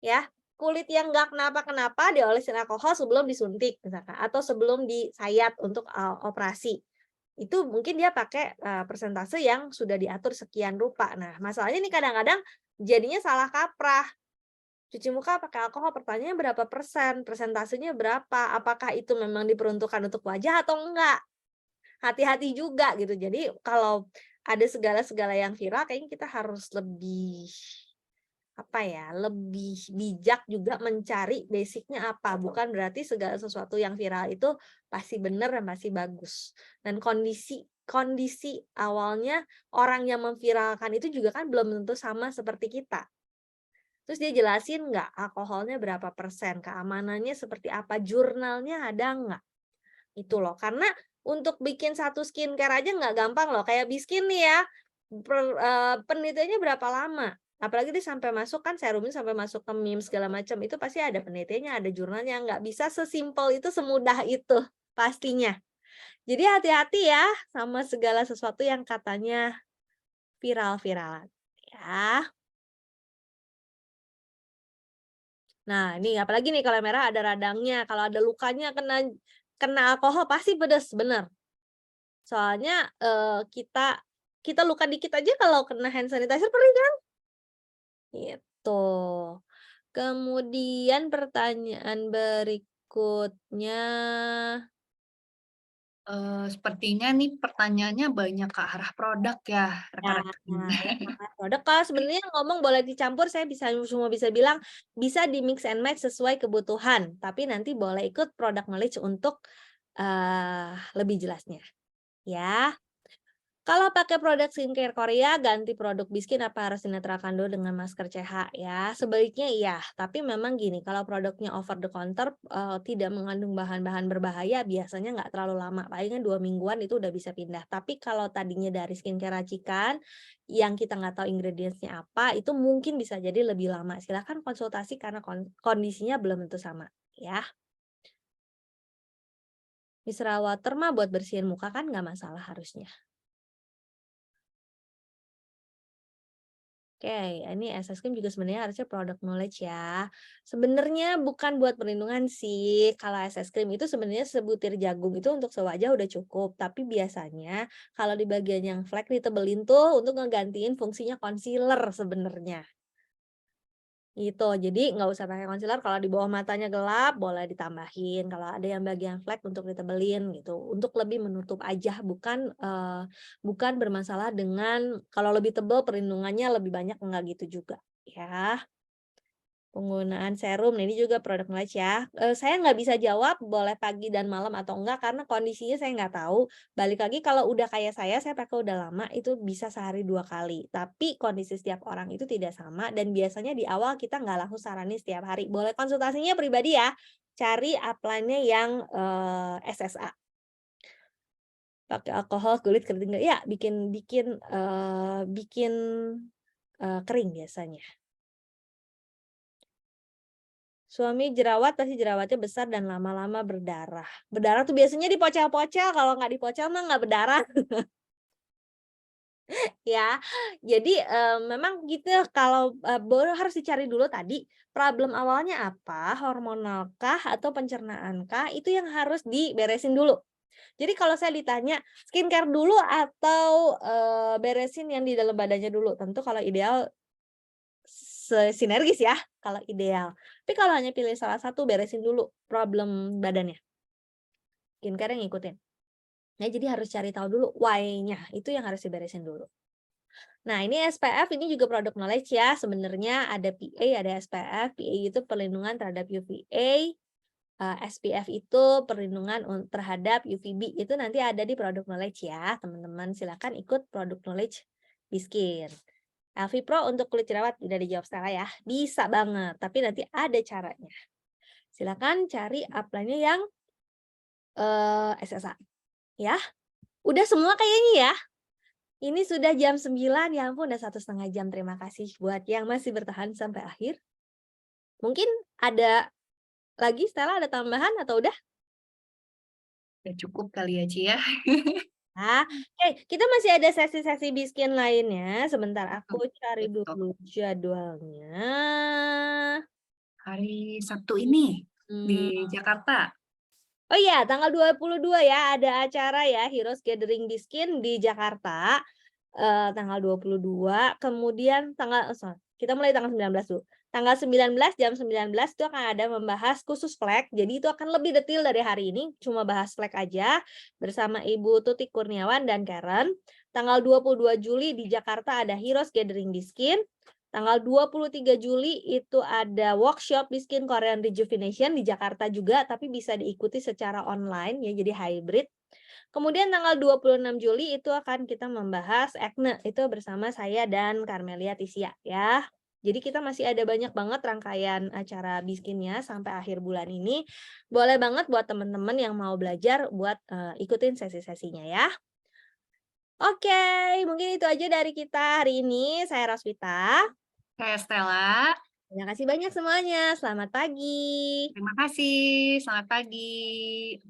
ya. Kulit yang nggak kenapa-kenapa diolesin alkohol sebelum disuntik misalkan, atau sebelum disayat untuk, operasi. Itu mungkin dia pakai, persentase yang sudah diatur sekian rupa. Nah, masalahnya nih kadang-kadang jadinya salah kaprah. Cuci muka pakai alkohol, pertanyaannya berapa persen, persentasenya berapa, apakah itu memang diperuntukkan untuk wajah atau enggak? Hati-hati juga gitu. Jadi kalau ada segala-segala yang viral kayaknya kita harus lebih, apa ya, lebih bijak juga mencari basic-nya apa, bukan berarti segala sesuatu yang viral itu pasti benar dan pasti bagus. Dan kondisi kondisi awalnya orang yang memviralkan itu juga kan belum tentu sama seperti kita. Terus dia jelasin nggak alkoholnya berapa persen, keamanannya seperti apa, jurnalnya ada nggak, itu loh. Karena untuk bikin satu skincare aja nggak gampang loh, kayak Biskin nih ya, penelitiannya berapa lama, apalagi dia sampai masuk kan serumnya sampai masuk ke meme segala macam, itu pasti ada penelitiannya, ada jurnalnya, nggak bisa sesimpel itu, semudah itu, pastinya. Jadi hati-hati ya sama segala sesuatu yang katanya viral-viralan, ya. Nah, ini apalagi nih kalau merah ada radangnya, kalau ada lukanya kena kena alkohol pasti pedes, bener. Soalnya, kita kita luka dikit aja kalau kena hand sanitizer perih kan? Gitu. Kemudian pertanyaan berikutnya, sepertinya nih pertanyaannya banyak ke arah produk ya, ya, rekan-rekan. ya kan, produk kalau sebenarnya ngomong boleh dicampur, saya cuma bisa bilang, bisa di-mix and match sesuai kebutuhan, tapi nanti boleh ikut product knowledge untuk, lebih jelasnya, ya. Kalau pakai produk skincare Korea, ganti produk Biskin apa harus dinetralkan dulu dengan masker CH ya? Sebaiknya iya, tapi memang gini, kalau produknya over the counter, tidak mengandung bahan-bahan berbahaya, biasanya nggak terlalu lama, palingan 2 mingguan itu udah bisa pindah. Tapi kalau tadinya dari skincare racikan, yang kita nggak tahu ingredients-nya apa, itu mungkin bisa jadi lebih lama. Silakan konsultasi karena kondisinya belum tentu sama, ya. Micellar water mah buat bersihin muka kan nggak masalah harusnya. Oke, ini SS Krim juga sebenarnya harusnya product knowledge ya. Sebenarnya bukan buat perlindungan sih. Kalau SS Krim itu sebenarnya sebutir jagung itu untuk sewajah udah cukup. Tapi biasanya kalau di bagian yang flek ditebelin tuh untuk ngegantiin fungsinya concealer sebenarnya. Gitu, jadi nggak usah pakai concealer kalau di bawah matanya gelap boleh ditambahin, kalau ada yang bagian flek untuk ditebelin gitu, untuk lebih menutup aja bukan bermasalah dengan kalau lebih tebal perlindungannya lebih banyak, enggak gitu juga, ya. Penggunaan serum, nah ini juga produk knowledge ya. Saya nggak bisa jawab boleh pagi dan malam atau enggak karena kondisinya saya nggak tahu. Balik lagi kalau udah kayak saya pakai udah lama itu bisa sehari 2 kali. Tapi kondisi setiap orang itu tidak sama dan biasanya di awal kita nggak langsung saranin setiap hari. Boleh konsultasinya pribadi ya, cari upline-nya yang, SSA. Pakai alkohol kulit keriting ya bikin bikin, bikin, kering biasanya. Suami jerawat, pasti jerawatnya besar dan lama-lama berdarah. Berdarah tuh biasanya dipocel-pocel, kalau nggak dipocel mah nggak berdarah ya. Jadi, memang gitu kalau, baru harus dicari dulu tadi, problem awalnya apa, hormonalkah atau pencernaankah, itu yang harus diberesin dulu. Jadi kalau saya ditanya, skincare dulu atau, beresin yang di dalam badannya dulu, tentu kalau ideal sinergis ya, kalau ideal. Tapi kalau hanya pilih salah satu, beresin dulu problem badannya, skincare yang ngikutin. Nah, jadi harus cari tahu dulu why-nya, itu yang harus diberesin dulu. Nah, ini SPF ini juga produk knowledge ya, sebenarnya ada PA, ada SPF. PA itu perlindungan terhadap UVA, SPF itu perlindungan terhadap UVB, itu nanti ada di produk knowledge ya, teman-teman silakan ikut produk knowledge Biskin. LV Pro untuk kulit jerawat, udah dijawab Stella ya, bisa banget, tapi nanti ada caranya. Silakan cari upline-nya yang, SSA, ya. Udah semua kayaknya ya? Ini sudah jam 9, ya ampun udah 1,5 jam, terima kasih buat yang masih bertahan sampai akhir. Mungkin ada lagi Stella, ada tambahan atau udah? Udah cukup kali ya, Ci, ya? Ah, oke, kita masih ada sesi-sesi Biskin lainnya, sebentar aku cari Betul. dulu jadwalnya. Hari Sabtu ini Hmm. di Jakarta. Oh iya, tanggal 22 ya, ada acara ya, Heroes Gathering Biskin di Jakarta, tanggal 22, kemudian kita mulai tanggal 19 dulu. Tanggal 19, jam 19 itu akan ada membahas khusus flek, jadi itu akan lebih detail dari hari ini, cuma bahas flek aja, bersama Ibu Tutik Kurniawan dan Karen. Tanggal 22 Juli di Jakarta ada Heroes Gathering Biskin. Tanggal 23 Juli itu ada workshop Biskin Korean Rejuvenation di Jakarta juga, tapi bisa diikuti secara online ya, jadi hybrid. Kemudian tanggal 26 Juli itu akan kita membahas acne, itu bersama saya dan Carmelia Tisia ya. Jadi kita masih ada banyak banget rangkaian acara Biskinnya sampai akhir bulan ini. Boleh banget buat teman-teman yang mau belajar buat ikutin sesi-sesinya ya. Oke, mungkin itu aja dari kita hari ini. Saya Roswita. Saya Stella. Terima kasih banyak semuanya. Selamat pagi. Terima kasih. Selamat pagi.